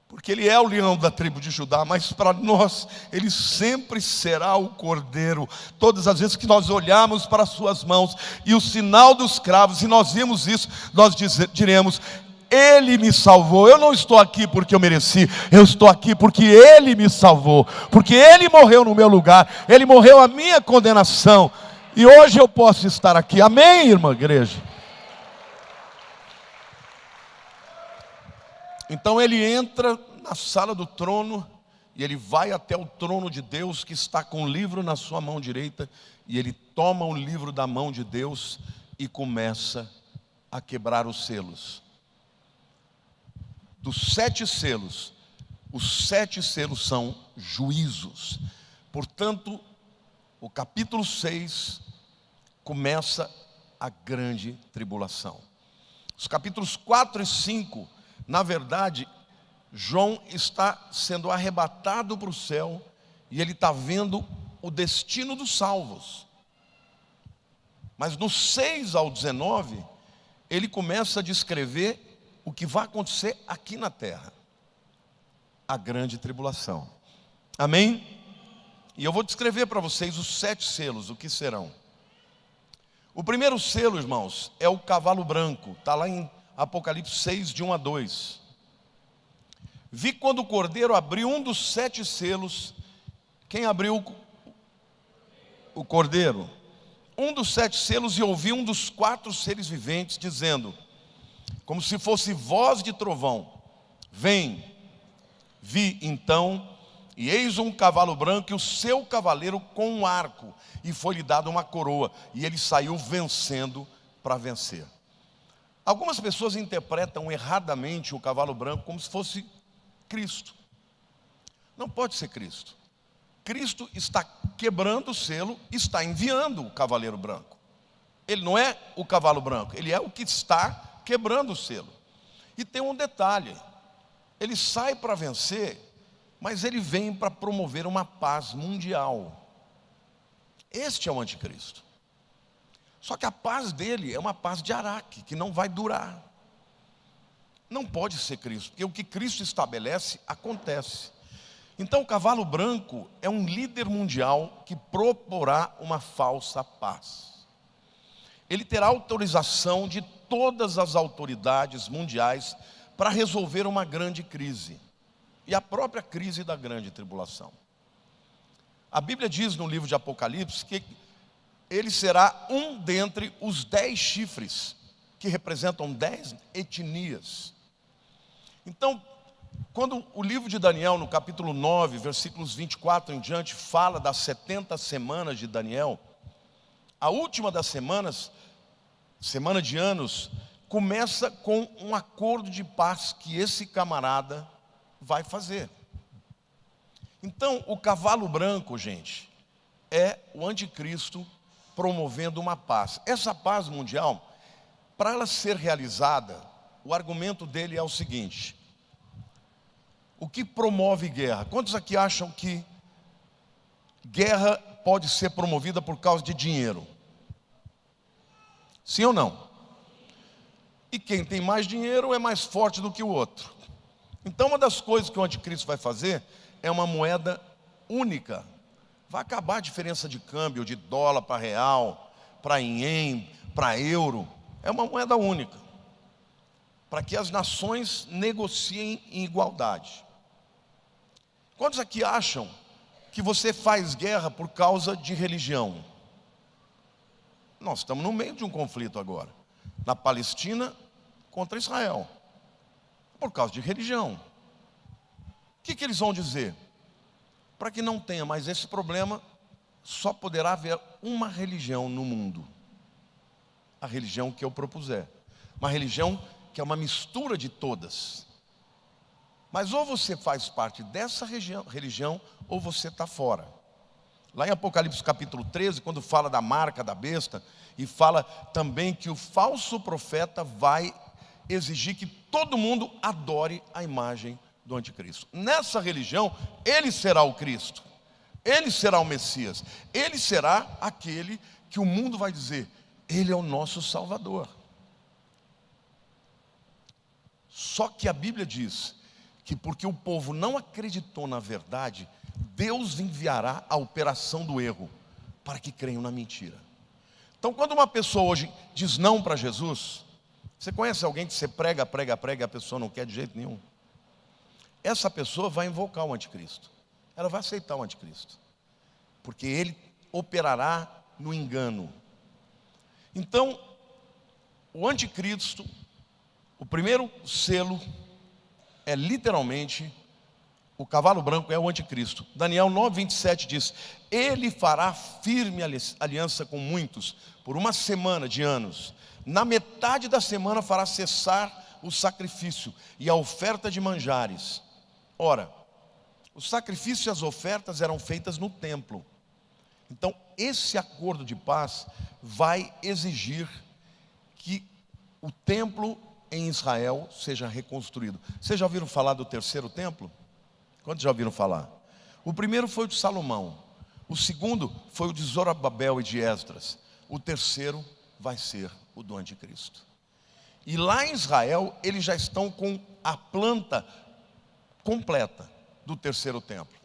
porque ele é o leão da tribo de Judá, mas para nós ele sempre será o cordeiro. Todas as vezes que nós olharmos para as suas mãos e o sinal dos cravos, e nós vimos isso, nós diremos: Ele me salvou. Eu não estou aqui porque eu mereci, eu estou aqui porque Ele me salvou, porque Ele morreu no meu lugar, Ele morreu a minha condenação, e hoje eu posso estar aqui. Amém, irmã igreja? Então ele entra na sala do trono, e ele vai até o trono de Deus, que está com o livro na sua mão direita, e ele toma o livro da mão de Deus e começa a quebrar os selos. Dos 7 selos, os 7 selos são juízos. Portanto, o capítulo 6 começa a grande tribulação. Os capítulos 4 e 5, na verdade, João está sendo arrebatado para o céu, e ele está vendo o destino dos salvos. Mas no 6 ao 19, ele começa a descrever o que vai acontecer aqui na terra, a grande tribulação. Amém? E eu vou descrever para vocês os 7 selos, o que serão. O primeiro selo, irmãos, é o cavalo branco. Está lá em Apocalipse 6, de 1 a 2. Vi quando o cordeiro abriu um dos 7 selos. Quem abriu? O cordeiro. Um dos 7 selos, e ouvi um dos 4 seres viventes dizendo, como se fosse voz de trovão: vem. Vi então, e eis um cavalo branco, e o seu cavaleiro com um arco, e foi-lhe dada uma coroa, e ele saiu vencendo para vencer. Algumas pessoas interpretam erradamente o cavalo branco como se fosse Cristo. Não pode ser Cristo. Cristo está quebrando o selo, está enviando o cavaleiro branco. Ele não é o cavalo branco, ele é o que está quebrando o selo. E tem um detalhe: ele sai para vencer, mas ele vem para promover uma paz mundial. Este é o anticristo. Só que a paz dele é uma paz de Araque, que não vai durar. Não pode ser Cristo, porque o que Cristo estabelece, acontece. Então o cavalo branco é um líder mundial que proporá uma falsa paz. Ele terá autorização de todas as autoridades mundiais para resolver uma grande crise, e a própria crise da grande tribulação. A Bíblia diz no livro de Apocalipse que ele será um dentre os 10 chifres, que representam 10 etnias. Então, Quando o livro de Daniel, no capítulo 9, versículos 24 em diante, fala das 70 semanas de Daniel, a última das semanas, semana de anos, começa com um acordo de paz que esse camarada vai fazer. Então, o cavalo branco, gente, é o anticristo promovendo uma paz. Essa paz mundial, para ela ser realizada, o argumento dele é o seguinte: o que promove guerra? Quantos aqui acham que guerra pode ser promovida por causa de dinheiro? Sim ou não? E quem tem mais dinheiro é mais forte do que o outro. Então, uma das coisas que o anticristo vai fazer é uma moeda única. Vai acabar a diferença de câmbio de dólar para real, para ien, para euro. É uma moeda única, para que as nações negociem em igualdade. Quantos aqui acham que você faz guerra por causa de religião? Nós estamos no meio de um conflito agora, na Palestina contra Israel, por causa de religião. O que eles vão dizer? Para que não tenha mais esse problema, só poderá haver uma religião no mundo. A religião que eu propuser. Uma religião que é uma mistura de todas. Mas ou você faz parte dessa religião, ou você está fora. Lá em Apocalipse capítulo 13, quando fala da marca da besta, e fala também que o falso profeta vai exigir que todo mundo adore a imagem do anticristo. Nessa religião, ele será o Cristo, ele será o Messias, ele será aquele que o mundo vai dizer: ele é o nosso Salvador. Só que a Bíblia diz que porque o povo não acreditou na verdade, Deus enviará a operação do erro para que creiam na mentira. Então, quando uma pessoa hoje diz não para Jesus, você conhece alguém que você prega e a pessoa não quer de jeito nenhum? Essa pessoa vai invocar o anticristo. Ela vai aceitar o anticristo, porque ele operará no engano. Então, o anticristo, o primeiro selo é literalmente, o cavalo branco é o anticristo. Daniel 9:27 diz: ele fará firme aliança com muitos por uma semana de anos. Na metade da semana fará cessar o sacrifício e a oferta de manjares. Ora, o sacrifício e as ofertas eram feitas no templo. Então, esse acordo de paz vai exigir que o templo em Israel seja reconstruído. Vocês já ouviram falar do terceiro templo? Quantos já ouviram falar? O primeiro foi o de Salomão. O segundo foi o de Zorobabel e de Esdras. O terceiro vai ser o do anticristo. E lá em Israel, eles já estão com a planta completa do terceiro templo.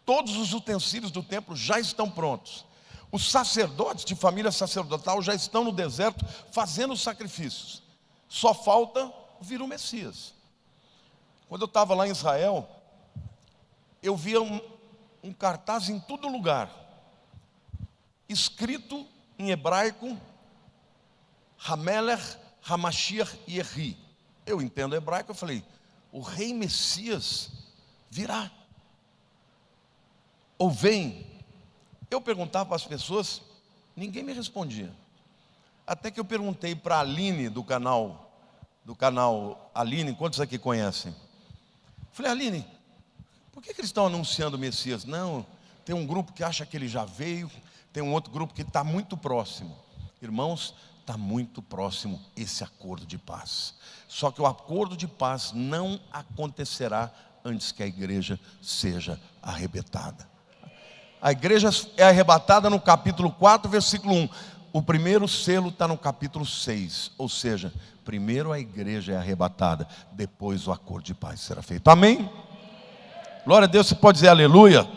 Todos os utensílios do templo já estão prontos. Os sacerdotes de família sacerdotal já estão no deserto fazendo os sacrifícios. Só falta vir o Messias. Quando eu estava lá em Israel, eu via um cartaz em todo lugar, escrito em hebraico: Hamelech Hamashiach Yehi. Eu entendo hebraico, eu falei: o rei Messias virá, ou vem. Eu perguntava para as pessoas, ninguém me respondia. Até que eu perguntei para a Aline do canal Aline, quantos aqui conhecem? Falei: Aline, por que eles estão anunciando o Messias? Não, tem um grupo que acha que ele já veio, tem um outro grupo que está muito próximo. Irmãos, está muito próximo esse acordo de paz. Só que o acordo de paz não acontecerá antes que a igreja seja arrebatada. A igreja é arrebatada no capítulo 4, versículo 1. O primeiro selo está no capítulo 6. Ou seja, primeiro a igreja é arrebatada, depois o acordo de paz será feito. Amém? Glória a Deus, você pode dizer aleluia?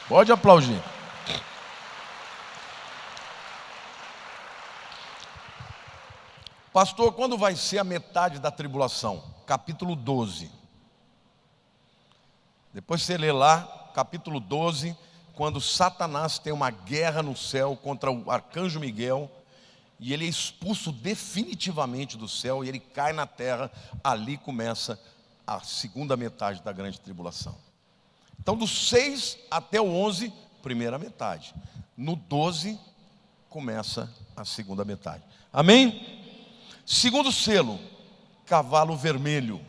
Pode aplaudir. Pastor, quando vai ser a metade da tribulação? Capítulo 12. Depois você lê lá, capítulo 12, quando Satanás tem uma guerra no céu contra o arcanjo Miguel, e ele é expulso definitivamente do céu, e ele cai na terra. Ali começa a segunda metade da grande tribulação. Então, do 6 até o 11, primeira metade. No 12, começa a segunda metade. Amém? Segundo selo, cavalo vermelho.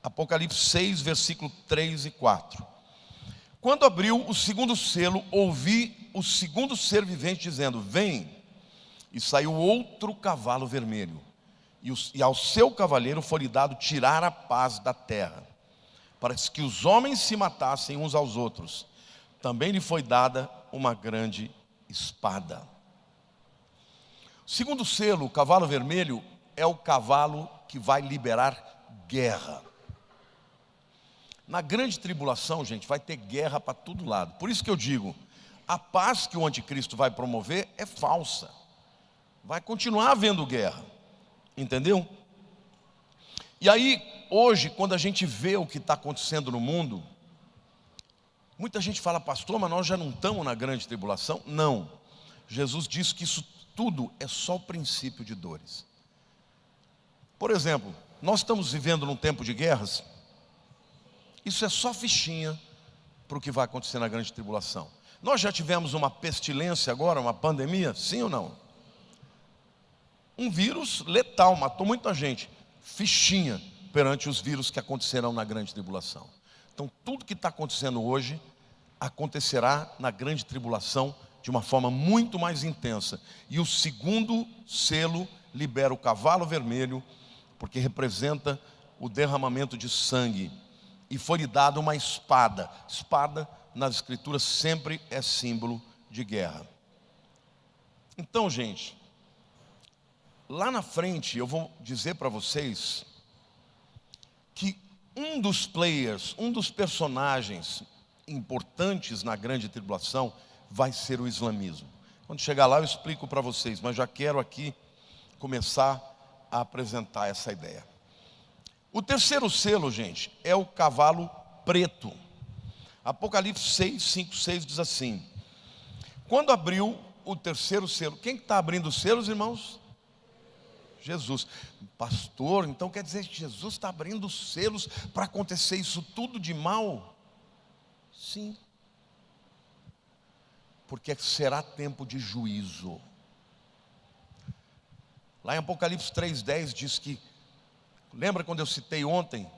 Apocalipse 6, versículo 3 e 4. Quando abriu o segundo selo, ouvi o segundo ser vivente dizendo: vem. E saiu outro cavalo vermelho, e ao seu cavaleiro foi-lhe dado tirar a paz da terra, para que os homens se matassem uns aos outros. Também lhe foi dada uma grande espada. O segundo selo, o cavalo vermelho, é o cavalo que vai liberar guerra. Na grande tribulação, gente, vai ter guerra para todo lado. Por isso que eu digo, a paz que o anticristo vai promover é falsa. Vai continuar havendo guerra, entendeu? E aí, hoje, quando a gente vê o que está acontecendo no mundo, muita gente fala: pastor, mas nós já não estamos na grande tribulação. Não, Jesus disse que isso tudo é só o princípio de dores. Por exemplo, nós estamos vivendo num tempo de guerras. Isso é só fichinha para o que vai acontecer na grande tribulação. Nós já tivemos uma pestilência agora, uma pandemia, sim ou não? Um vírus letal, matou muita gente. Fichinha perante os vírus que acontecerão na grande tribulação. Então, tudo que está acontecendo hoje acontecerá na grande tribulação de uma forma muito mais intensa. E o segundo selo libera o cavalo vermelho, porque representa o derramamento de sangue. E foi-lhe dada uma espada. Espada, nas escrituras, sempre é símbolo de guerra. Então, gente, lá na frente eu vou dizer para vocês que um dos players, um dos personagens importantes na grande tribulação vai ser o islamismo. Quando chegar lá eu explico para vocês, mas já quero aqui começar a apresentar essa ideia. O terceiro selo, gente, é o cavalo preto. Apocalipse 6, 5, 6 diz assim: quando abriu o terceiro selo, quem está abrindo os selos, irmãos? Jesus. Pastor, então quer dizer que Jesus está abrindo os selos para acontecer isso tudo de mal? Sim. Porque será tempo de juízo. Lá em Apocalipse 3,10 diz que, lembra quando eu citei ontem?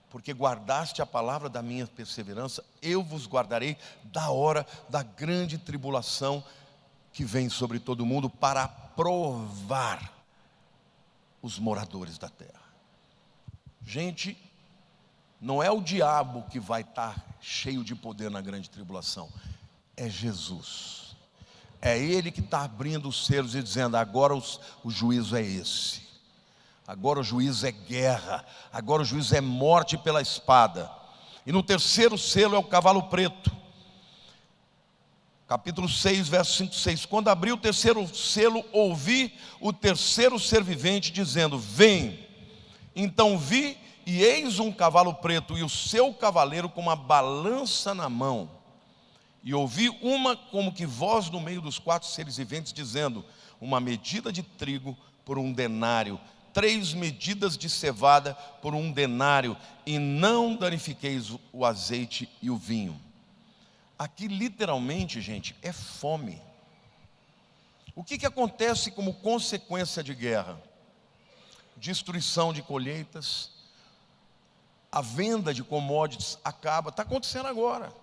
Porque guardaste a palavra da minha perseverança, eu vos guardarei da hora da grande tribulação que vem sobre todo mundo, para provar os moradores da terra. Gente, não é o diabo que vai estar cheio de poder na grande tribulação, é Jesus. É Ele que está abrindo os selos e dizendo: agora o juízo é esse. Agora o juízo é guerra. Agora o juízo é morte pela espada. E no terceiro selo é o cavalo preto. Capítulo 6, verso 5, 6. Quando abriu o terceiro selo, ouvi o terceiro ser vivente dizendo: vem. Então vi, e eis um cavalo preto, e o seu cavaleiro com uma balança na mão. E ouvi uma como que voz no meio dos quatro seres viventes, dizendo: uma medida de trigo por 1 denário, 3 medidas de cevada por 1 denário, e não danifiqueis o azeite e o vinho. Aqui literalmente, gente, é fome. O que acontece como consequência de guerra? Destruição de colheitas, a venda de commodities acaba, está acontecendo agora.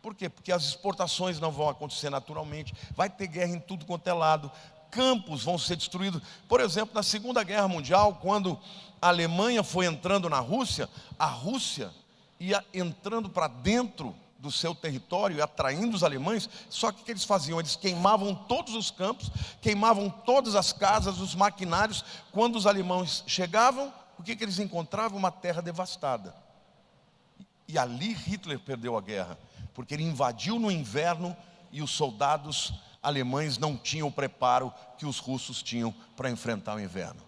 Por quê? Porque as exportações não vão acontecer naturalmente, vai ter guerra em tudo quanto é lado, campos vão ser destruídos. Por exemplo, na Segunda Guerra Mundial, quando a Alemanha foi entrando na Rússia, a Rússia ia entrando para dentro do seu território e atraindo os alemães. Só que o que eles faziam? Eles queimavam todos os campos, queimavam todas as casas, os maquinários. Quando os alemães chegavam, o que eles encontravam? Uma terra devastada. E ali Hitler perdeu a guerra, porque ele invadiu no inverno e os soldados alemães não tinham o preparo que os russos tinham para enfrentar o inverno.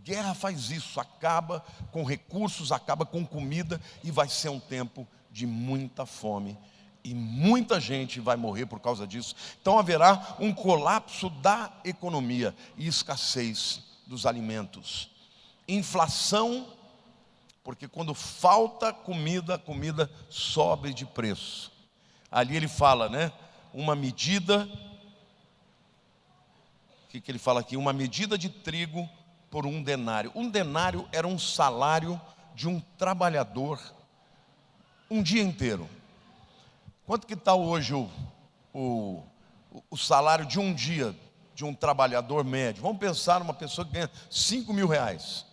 Guerra faz isso, acaba com recursos, acaba com comida, e vai ser um tempo de muita fome E muita gente vai morrer por causa disso. Então haverá um colapso da economia e escassez dos alimentos. Inflação, porque quando falta comida, a comida sobe de preço. Ali ele fala, né? Uma medida, o que ele fala aqui? Uma medida de trigo por um denário. Um denário era um salário de um trabalhador um dia inteiro. Quanto que está hoje o salário de um dia de um trabalhador médio? Vamos pensar numa pessoa que ganha 5 mil reais.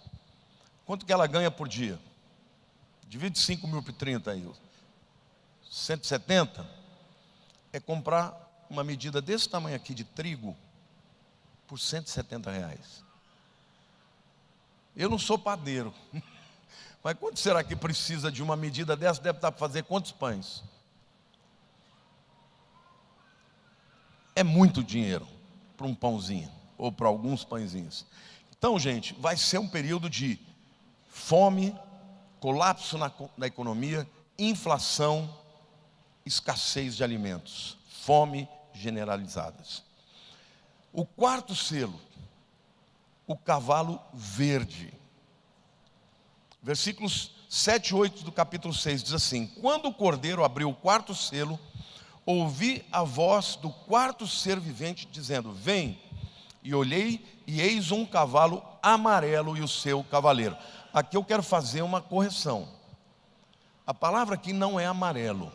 Quanto que ela ganha por dia? Divide 5 mil por 30 aí. 170. É comprar uma medida desse tamanho aqui de trigo por 170 reais. Eu não sou padeiro. Mas quanto será que precisa de uma medida dessa? Deve estar para fazer quantos pães? É muito dinheiro para um pãozinho, ou para alguns pãezinhos. Então, gente, vai ser um período de fome, colapso na economia, inflação, escassez de alimentos, fome generalizadas. O quarto selo, o cavalo verde. Versículos 7 e 8 do capítulo 6 diz assim: quando o cordeiro abriu o quarto selo, ouvi a voz do quarto ser vivente dizendo: vem. E olhei, e eis um cavalo amarelo e o seu cavaleiro. Aqui eu quero fazer uma correção. A palavra aqui não é amarelo.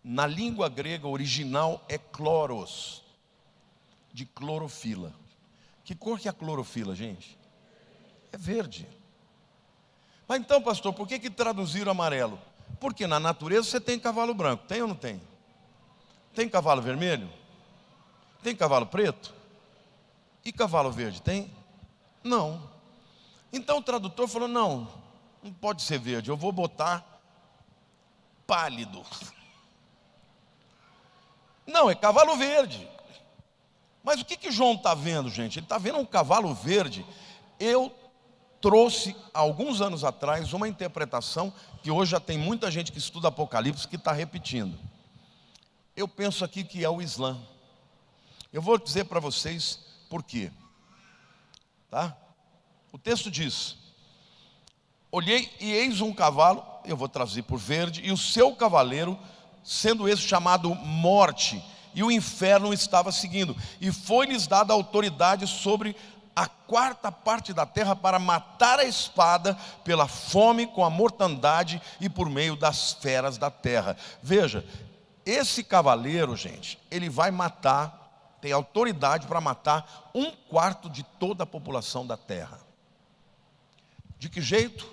Na língua grega original é chloros, de clorofila. Que cor que é a clorofila, gente? É verde. Mas então, pastor, por que traduziram amarelo? Porque na natureza você tem cavalo branco, tem ou não tem? Tem cavalo vermelho? Tem cavalo preto? E cavalo verde, tem? Não. Então o tradutor falou: não pode ser verde, eu vou botar pálido. Não, é cavalo verde. Mas o que João está vendo, gente? Ele está vendo um cavalo verde. Eu trouxe, alguns anos atrás, uma interpretação que hoje já tem muita gente que estuda Apocalipse que está repetindo. Eu penso aqui que é o Islã. Eu vou dizer para vocês por quê. Tá? O texto diz: olhei e eis um cavalo, eu vou traduzir por verde, e o seu cavaleiro, sendo esse chamado Morte, e o inferno estava seguindo, e foi-lhes dada autoridade sobre a quarta parte da terra para matar a espada, pela fome, com a mortandade e por meio das feras da terra. Veja, esse cavaleiro, gente, ele vai matar, tem autoridade para matar 1/4 de toda a população da terra. De que jeito?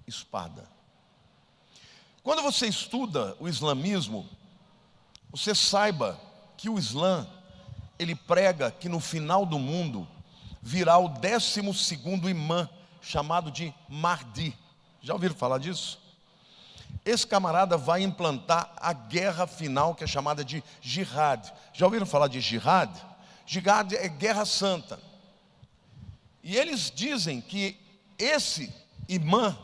Espada. Quando você estuda o islamismo, você saiba que o Islã, ele prega que no final do mundo virá o 12º imã, chamado de Mahdi. Já ouviram falar disso? Esse camarada vai implantar a guerra final, que é chamada de jihad. Já ouviram falar de jihad? Jihad é guerra santa. E eles dizem que esse imã,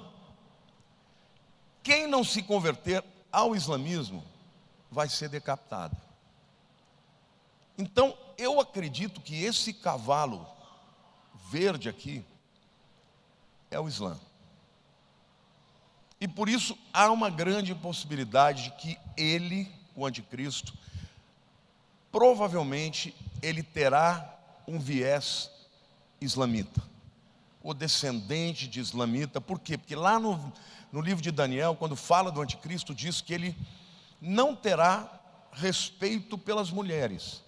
quem não se converter ao islamismo, vai ser decapitado. Então, eu acredito que esse cavalo verde aqui é o Islã. E por isso há uma grande possibilidade de que ele, o anticristo, provavelmente ele terá um viés islamita, o descendente de islamita. Por quê? Porque lá no livro de Daniel, quando fala do anticristo, diz que ele não terá respeito pelas mulheres.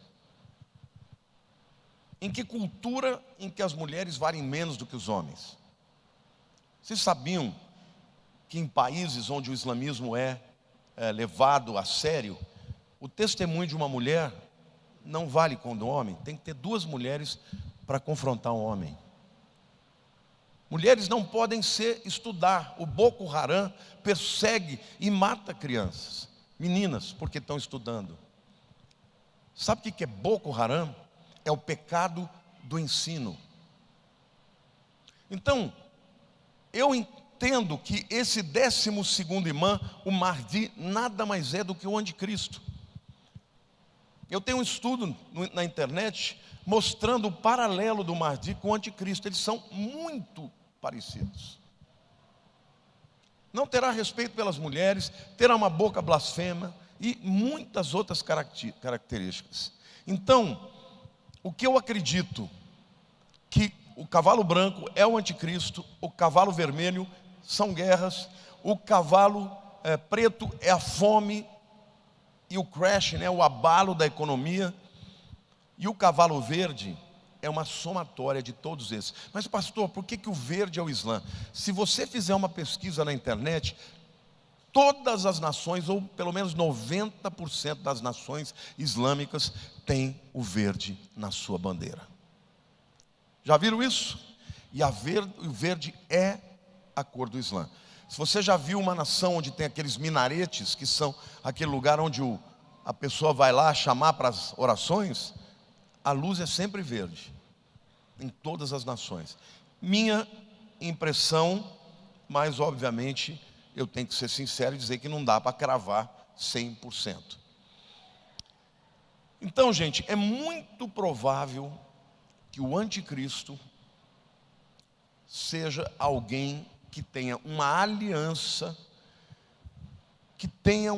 Em que cultura em que as mulheres valem menos do que os homens? Vocês sabiam que em países onde o islamismo é levado a sério, o testemunho de uma mulher não vale como do homem? Tem que ter 2 mulheres para confrontar um homem. Mulheres não podem estudar. O Boko Haram persegue e mata crianças, meninas, porque estão estudando. Sabe o que é Boko Haram? É o pecado do ensino. Então, eu tendo que esse 12º imã, o Mahdi, nada mais é do que o anticristo. Eu tenho um estudo na internet mostrando o paralelo do Mahdi com o anticristo. Eles são muito parecidos. Não terá respeito pelas mulheres, terá uma boca blasfema e muitas outras características. Então, o que eu acredito que o cavalo branco é o anticristo, o cavalo vermelho são guerras, o cavalo preto é a fome e o crash, o abalo da economia, e o cavalo verde é uma somatória de todos esses. Mas pastor, por que o verde é o Islã? Se você fizer uma pesquisa na internet, todas as nações, ou pelo menos 90% das nações islâmicas, têm o verde na sua bandeira. Já viram isso? E o verde é a cor do Islã. Se você já viu uma nação onde tem aqueles minaretes, que são aquele lugar onde a pessoa vai lá chamar para as orações, a luz é sempre verde, em todas as nações. Minha impressão, mas obviamente eu tenho que ser sincero e dizer que não dá para cravar 100%. Então, gente, é muito provável que o anticristo seja alguém que tenha uma aliança, que tenha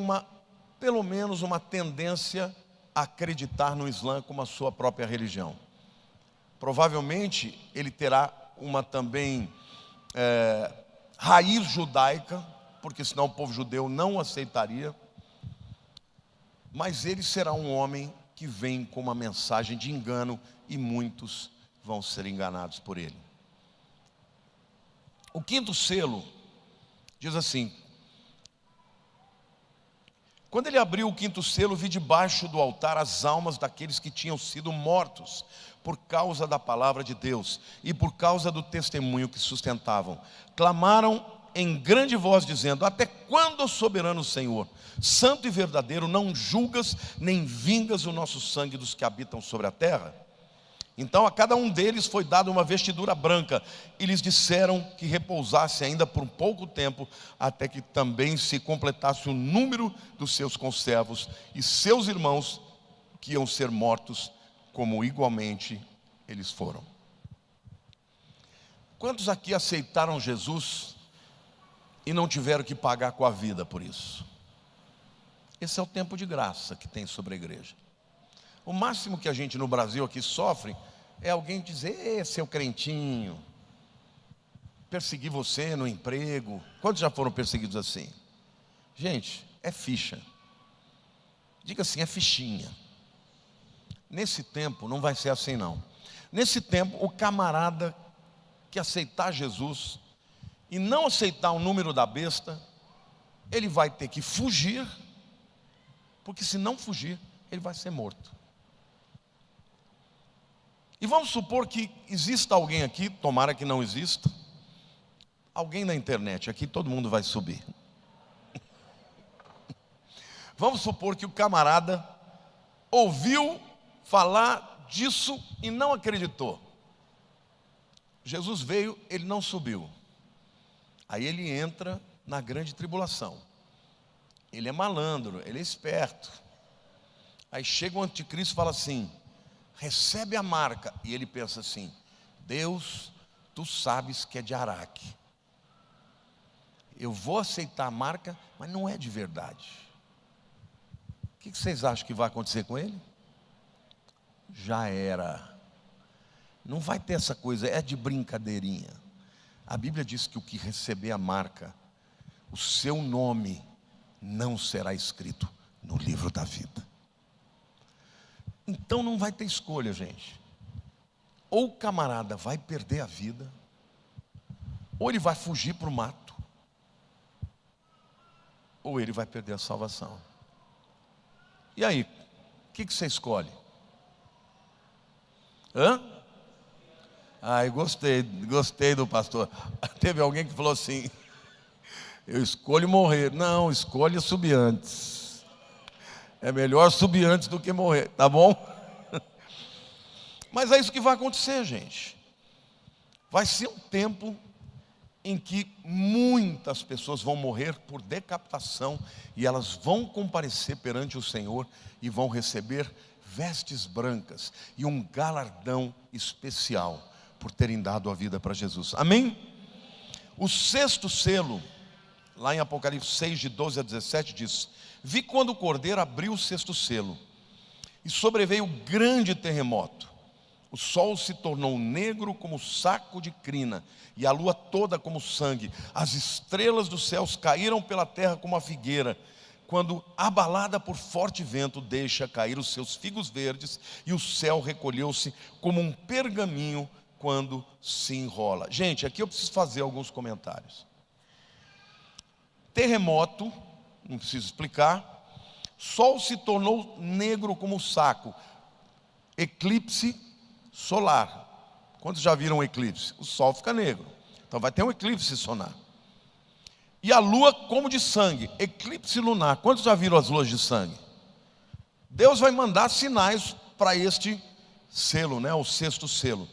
pelo menos uma tendência a acreditar no Islã como a sua própria religião. Provavelmente ele terá uma também raiz judaica, porque senão o povo judeu não o aceitaria, mas ele será um homem que vem com uma mensagem de engano e muitos vão ser enganados por ele. O 5º selo diz assim: quando ele abriu o 5º selo, vi debaixo do altar as almas daqueles que tinham sido mortos por causa da palavra de Deus e por causa do testemunho que sustentavam. Clamaram em grande voz dizendo: até quando, soberano Senhor, santo e verdadeiro, não julgas nem vingas o nosso sangue dos que habitam sobre a terra? Então a cada um deles foi dada uma vestidura branca, e lhes disseram que repousasse ainda por um pouco tempo, até que também se completasse o número dos seus conservos e seus irmãos, que iam ser mortos, como igualmente eles foram. Quantos aqui aceitaram Jesus e não tiveram que pagar com a vida por isso? Esse é o tempo de graça que tem sobre a igreja. O máximo que a gente no Brasil aqui sofre é alguém dizer: seu crentinho, perseguir você no emprego. Quantos já foram perseguidos assim? Gente, é ficha. Diga assim, é fichinha. Nesse tempo não vai ser assim não. Nesse tempo, o camarada que aceitar Jesus e não aceitar o número da besta, ele vai ter que fugir, porque se não fugir, ele vai ser morto. E vamos supor que exista alguém aqui, tomara que não exista, alguém na internet, aqui todo mundo vai subir. Vamos supor que o camarada ouviu falar disso e não acreditou. Jesus veio, ele não subiu. Aí ele entra na grande tribulação. Ele é malandro, ele é esperto. Aí chega o anticristo e fala assim: recebe a marca. E ele pensa assim: Deus, tu sabes que é de Araque. Eu vou aceitar a marca, mas não é de verdade. O que vocês acham que vai acontecer com ele? Já era. Não vai ter essa coisa, é de brincadeirinha. A Bíblia diz que o que receber a marca, o seu nome não será escrito no livro da vida. Então não vai ter escolha, gente. Ou o camarada vai perder a vida, ou ele vai fugir para o mato, ou ele vai perder a salvação. E aí, o que você escolhe? Ai, gostei do pastor. Teve alguém que falou assim: eu escolho morrer. Não, escolha subir antes. É melhor subir antes do que morrer, tá bom? Mas é isso que vai acontecer, gente. Vai ser um tempo em que muitas pessoas vão morrer por decapitação e elas vão comparecer perante o Senhor e vão receber vestes brancas e um galardão especial por terem dado a vida para Jesus. Amém? O sexto selo, lá em Apocalipse 6, de 12 a 17, diz: vi quando o cordeiro abriu o sexto selo, e sobreveio grande terremoto. O sol se tornou negro como saco de crina, e a lua toda como sangue. As estrelas dos céus caíram pela terra como a figueira, quando, abalada por forte vento, deixa cair os seus figos verdes, e o céu recolheu-se como um pergaminho quando se enrola. Gente, aqui eu preciso fazer alguns comentários. Terremoto, não preciso explicar. Sol se tornou negro como saco. Eclipse solar. Quantos já viram um eclipse? O sol fica negro. Então vai ter um eclipse solar. E a lua como de sangue. Eclipse lunar. Quantos já viram as luas de sangue? Deus vai mandar sinais para este selo, né? O sexto selo.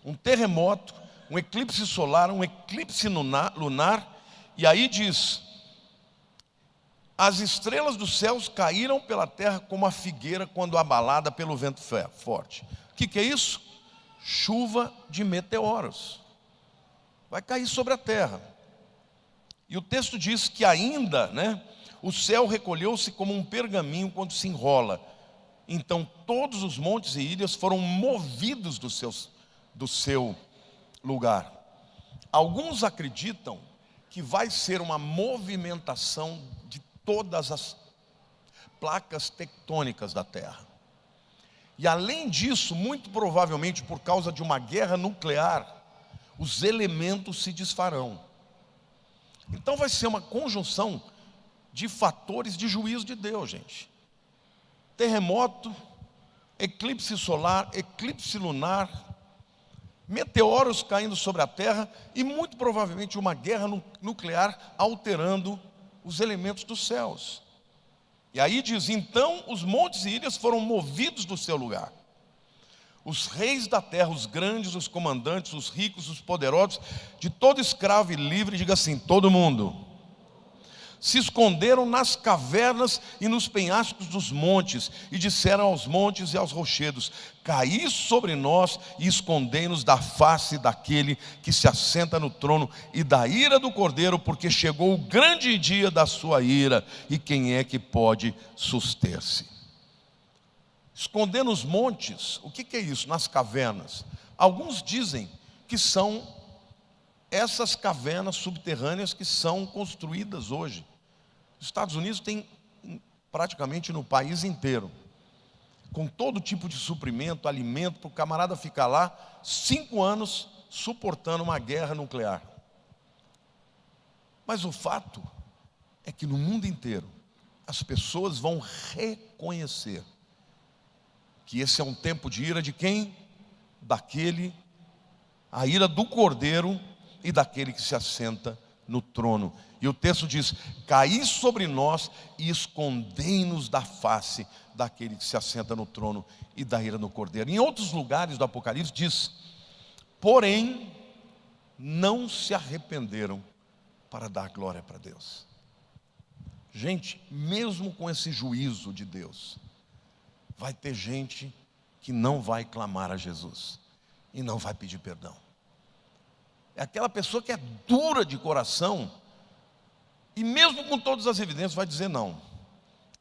Um terremoto, um eclipse solar, um eclipse lunar. E aí diz: as estrelas dos céus caíram pela terra como a figueira quando abalada pelo vento forte. O que é isso? Chuva de meteoros. Vai cair sobre a terra. E o texto diz que ainda, né, o céu recolheu-se como um pergaminho quando se enrola. Então todos os montes e ilhas foram movidos do seu lugar. Alguns acreditam que vai ser uma movimentação de todas as placas tectônicas da terra. E além disso, muito provavelmente por causa de uma guerra nuclear, os elementos se desfarão. Então vai ser uma conjunção de fatores de juízo de Deus, gente. Terremoto, eclipse solar, eclipse lunar, meteoros caindo sobre a terra e muito provavelmente uma guerra nuclear alterando os elementos dos céus. E aí diz: então os montes e ilhas foram movidos do seu lugar. Os reis da terra, os grandes, os comandantes, os ricos, os poderosos, de todo escravo e livre, diga assim, todo mundo, se esconderam nas cavernas e nos penhascos dos montes, e disseram aos montes e aos rochedos: caí sobre nós e escondei-nos da face daquele que se assenta no trono e da ira do Cordeiro, porque chegou o grande dia da sua ira, e quem é que pode suster-se? Esconder nos montes, o que é isso? Nas cavernas. Alguns dizem que são essas cavernas subterrâneas que são construídas hoje. Os Estados Unidos tem praticamente no país inteiro, com todo tipo de suprimento, alimento, para o camarada ficar lá 5 anos suportando uma guerra nuclear. Mas o fato é que no mundo inteiro as pessoas vão reconhecer que esse é um tempo de ira de quem? A ira do Cordeiro e daquele que se assenta no trono. E o texto diz: caí sobre nós e escondei-nos da face daquele que se assenta no trono e da ira do Cordeiro. Em outros lugares do Apocalipse diz: porém não se arrependeram para dar glória para Deus. Gente, mesmo com esse juízo de Deus, vai ter gente que não vai clamar a Jesus e não vai pedir perdão. É aquela pessoa que é dura de coração e mesmo com todas as evidências vai dizer não.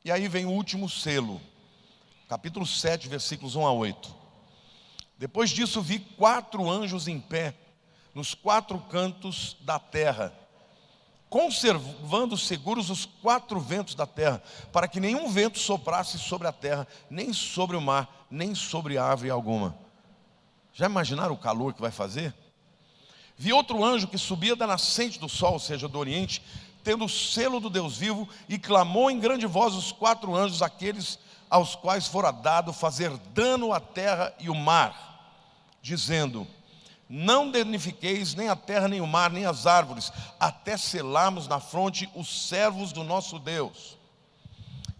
E aí vem o último selo, capítulo 7, versículos 1 a 8. Depois disso vi 4 anjos em pé nos 4 cantos da terra, conservando seguros os 4 ventos da terra, para que nenhum vento soprasse sobre a terra, nem sobre o mar, nem sobre árvore alguma. Já imaginaram o calor que vai fazer? Vi outro anjo que subia da nascente do sol, ou seja, do oriente, tendo o selo do Deus vivo, e clamou em grande voz os 4 anjos, aqueles aos quais fora dado fazer dano à terra e o mar, dizendo: não danifiqueis nem a terra, nem o mar, nem as árvores, até selarmos na fronte os servos do nosso Deus.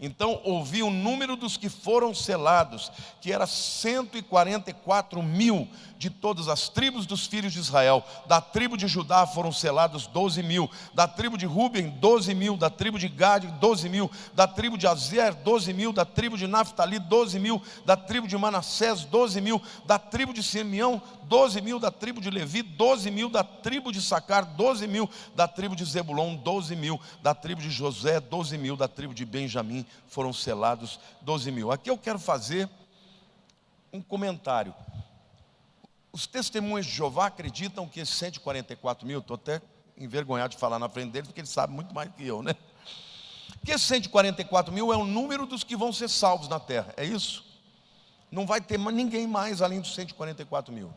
Então ouvi o número dos que foram selados, que era 144.000 de todas as tribos dos filhos de Israel. Da tribo de Judá foram selados 12.000, da tribo de Ruben 12.000, da tribo de Gade 12.000, da tribo de Azer 12.000, da tribo de Naftali 12.000, da tribo de Manassés 12.000, da tribo de Simeão 12.000, da tribo de Levi 12.000, da tribo de Sacar 12.000, da tribo de Zebulon 12.000, da tribo de José 12.000, da tribo de Benjamim foram selados 12.000. Aqui eu quero fazer um comentário. Os testemunhas de Jeová acreditam que esses 144.000, estou até envergonhado de falar na frente deles, porque eles sabem muito mais que eu, né? Que esses 144.000 é o número dos que vão ser salvos na terra, é isso? Não vai ter ninguém mais além dos 144.000.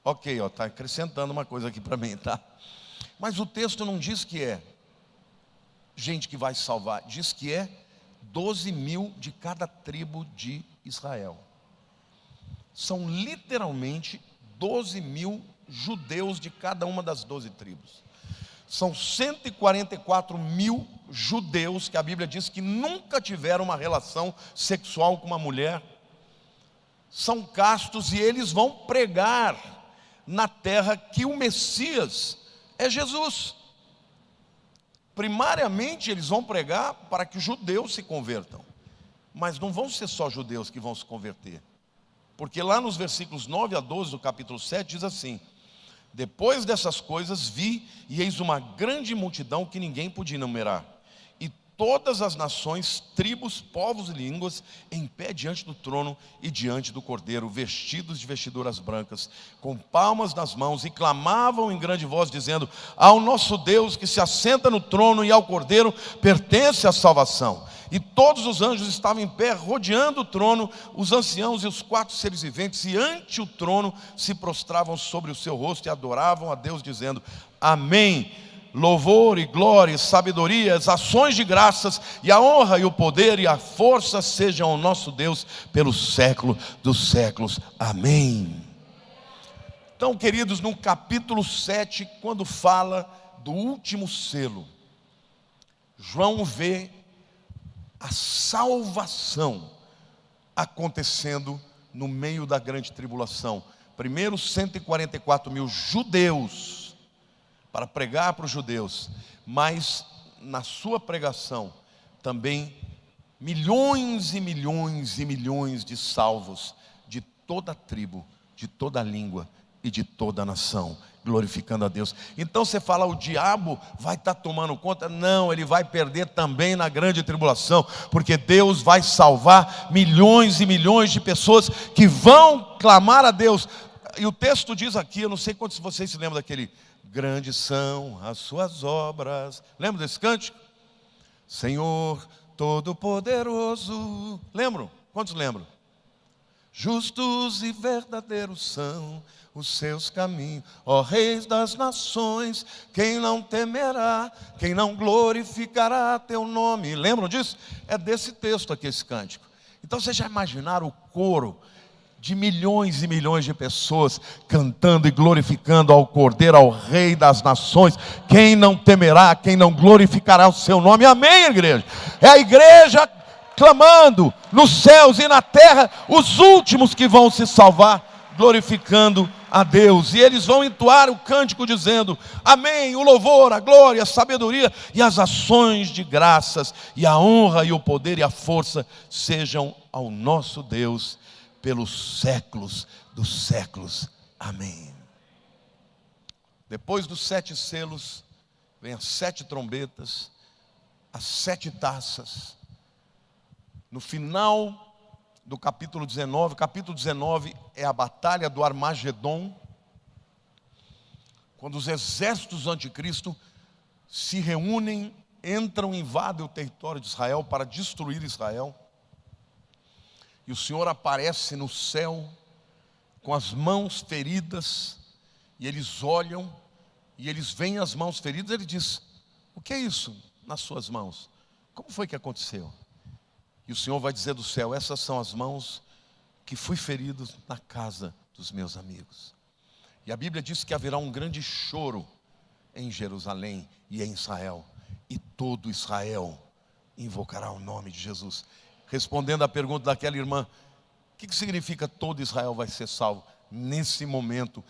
Ok, está acrescentando uma coisa aqui para mim, tá? Mas o texto não diz que é gente que vai salvar, diz que é 12.000 de cada tribo de Israel. São literalmente 12.000 judeus de cada uma das 12 tribos. São 144.000 judeus que a Bíblia diz que nunca tiveram uma relação sexual com uma mulher. São castos e eles vão pregar na terra que o Messias é Jesus. Primariamente eles vão pregar para que os judeus se convertam. Mas não vão ser só judeus que vão se converter. Porque lá nos versículos 9 a 12 do capítulo 7 diz assim: depois dessas coisas vi, e eis uma grande multidão que ninguém podia enumerar, e todas as nações, tribos, povos e línguas, em pé diante do trono e diante do Cordeiro, vestidos de vestiduras brancas, com palmas nas mãos, e clamavam em grande voz, dizendo: ao nosso Deus que se assenta no trono e ao Cordeiro pertence a salvação. E todos os anjos estavam em pé, rodeando o trono, os anciãos e os 4 seres viventes, e ante o trono se prostravam sobre o seu rosto e adoravam a Deus, dizendo: amém. Louvor e glória, e sabedoria, as ações de graças, e a honra e o poder e a força sejam ao nosso Deus pelos séculos dos séculos. Amém. Então, queridos, no capítulo 7, quando fala do último selo, João vê a salvação acontecendo no meio da grande tribulação. Primeiro 144.000 judeus para pregar para os judeus, mas na sua pregação também milhões e milhões e milhões de salvos de toda a tribo, de toda a língua e de toda a nação, glorificando a Deus. Então você fala, o diabo vai estar tomando conta? Não, ele vai perder também na grande tribulação, porque Deus vai salvar milhões e milhões de pessoas que vão clamar a Deus. E o texto diz aqui, eu não sei quantos de vocês se lembram daquele: grandes são as suas obras. Lembra desse cântico? Senhor Todo-Poderoso. Lembram? Quantos lembram? Justos e verdadeiros são os seus caminhos, ó reis das nações. Quem não temerá, quem não glorificará teu nome. Lembram disso? É desse texto aqui esse cântico. Então vocês já imaginaram o coro de milhões e milhões de pessoas cantando e glorificando ao Cordeiro, ao Rei das nações? Quem não temerá, quem não glorificará o seu nome? Amém, igreja? É a igreja clamando nos céus e na terra, os últimos que vão se salvar, glorificando a Deus. E eles vão entoar o cântico dizendo: amém, o louvor, a glória, a sabedoria e as ações de graças, e a honra e o poder e a força sejam ao nosso Deus pelos séculos dos séculos. Amém. Depois dos 7 selos, vem as 7 trombetas, as 7 taças. No final do capítulo 19 é a batalha do Armagedon, quando os exércitos do anticristo se reúnem, entram, invadem o território de Israel para destruir Israel. E o Senhor aparece no céu com as mãos feridas, e eles olham, e eles veem as mãos feridas. Ele diz: o que é isso nas suas mãos? Como foi que aconteceu? E o Senhor vai dizer do céu: essas são as mãos que fui ferido na casa dos meus amigos. E a Bíblia diz que haverá um grande choro em Jerusalém e em Israel, e todo Israel invocará o nome de Jesus. Respondendo à pergunta daquela irmã, o que significa todo Israel vai ser salvo? Nesse momento,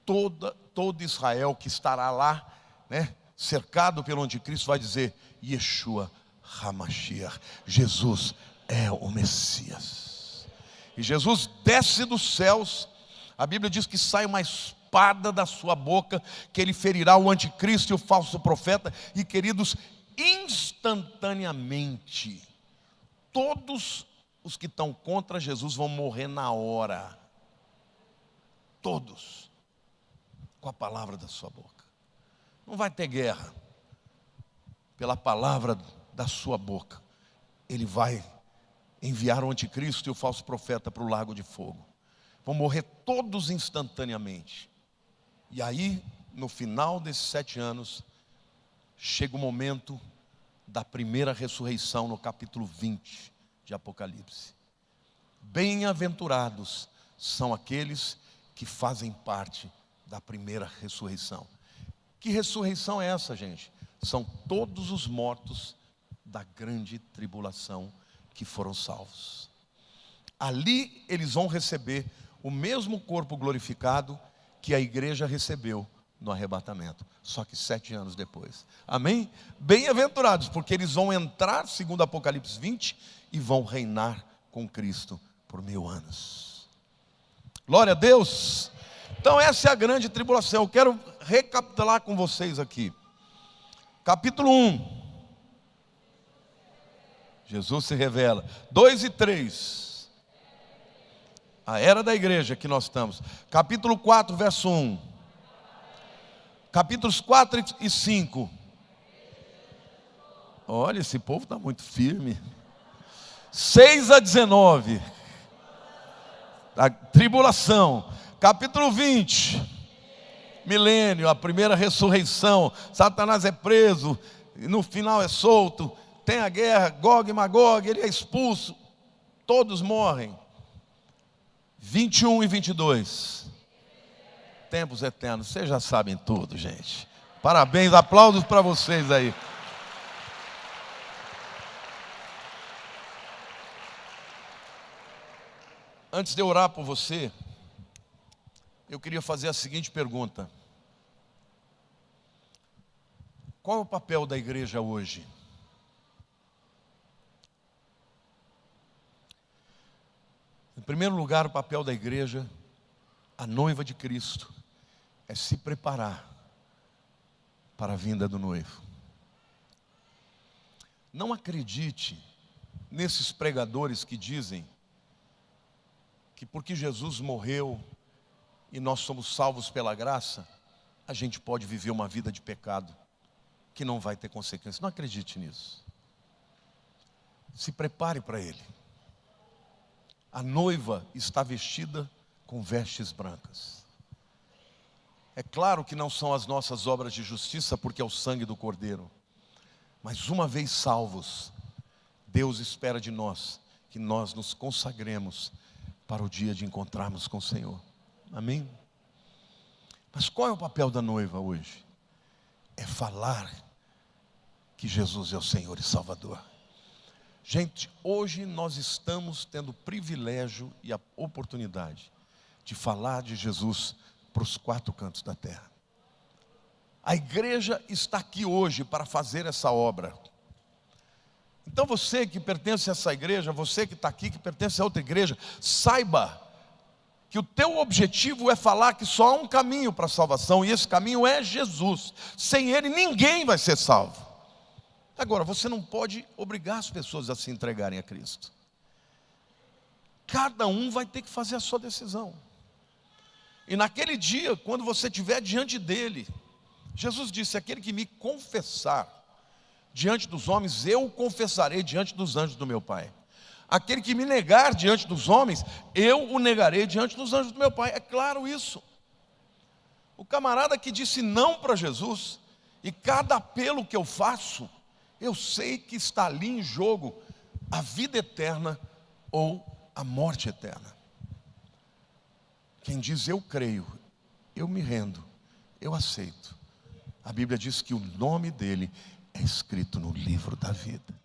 todo Israel que estará lá, né, cercado pelo anticristo, vai dizer: Yeshua HaMashiach, Jesus é o Messias. E Jesus desce dos céus. A Bíblia diz que sai uma espada da sua boca, que ele ferirá o anticristo e o falso profeta. E queridos, instantaneamente, todos os que estão contra Jesus vão morrer na hora. Todos. Com a palavra da sua boca. Não vai ter guerra. Pela palavra da sua boca, ele vai enviar o anticristo e o falso profeta para o lago de fogo. Vão morrer todos instantaneamente. E aí, no final desses 7 anos, chega o momento da primeira ressurreição, no capítulo 20 de Apocalipse. Bem-aventurados são aqueles que fazem parte da primeira ressurreição. Que ressurreição é essa, gente? São todos os mortos da grande tribulação que foram salvos. Ali eles vão receber o mesmo corpo glorificado que a igreja recebeu no arrebatamento, só que 7 anos depois. Amém? Bem-aventurados, porque eles vão entrar, segundo Apocalipse 20, e vão reinar com Cristo por 1000 anos. Glória a Deus! Então essa é a grande tribulação. Eu quero recapitular com vocês aqui. Capítulo 1. Jesus se revela. 2 e 3. A era da igreja que nós estamos. Capítulo 4, verso 1. Capítulos 4 e 5. Olha, esse povo está muito firme. 6 a 19. A tribulação. Capítulo 20. Milênio, a primeira ressurreição. Satanás é preso e no final é solto. Tem a guerra, Gog e Magog, ele é expulso. Todos morrem. 21 e 22. Tempos eternos. Vocês já sabem tudo, gente. Parabéns, aplausos para vocês aí. Antes de eu orar por você, eu queria fazer a seguinte pergunta: qual é o papel da igreja hoje? Em primeiro lugar, o papel da igreja, a noiva de Cristo, é se preparar para a vinda do noivo. Não acredite nesses pregadores que dizem que porque Jesus morreu e nós somos salvos pela graça, a gente pode viver uma vida de pecado que não vai ter consequências. Não acredite nisso. Se prepare para Ele. A noiva está vestida com vestes brancas. É claro que não são as nossas obras de justiça, porque é o sangue do Cordeiro. Mas uma vez salvos, Deus espera de nós que nós nos consagremos para o dia de encontrarmos com o Senhor. Amém? Mas qual é o papel da noiva hoje? É falar que Jesus é o Senhor e Salvador. Gente, hoje nós estamos tendo o privilégio e a oportunidade de falar de Jesus para os 4 cantos da terra. A igreja está aqui hoje para fazer essa obra. Então você que pertence a essa igreja, você que está aqui, que pertence a outra igreja, saiba que o teu objetivo é falar que só há um caminho para a salvação, e esse caminho é Jesus. Sem Ele ninguém vai ser salvo. Agora, você não pode obrigar as pessoas a se entregarem a Cristo. Cada um vai ter que fazer a sua decisão. E naquele dia, quando você estiver diante dele, Jesus disse: aquele que me confessar diante dos homens, eu o confessarei diante dos anjos do meu Pai. Aquele que me negar diante dos homens, eu o negarei diante dos anjos do meu Pai. É claro isso. O camarada que disse não para Jesus, e cada apelo que eu faço, eu sei que está ali em jogo a vida eterna ou a morte eterna. Quem diz eu creio, eu me rendo, eu aceito, a Bíblia diz que o nome dele é escrito no livro da vida.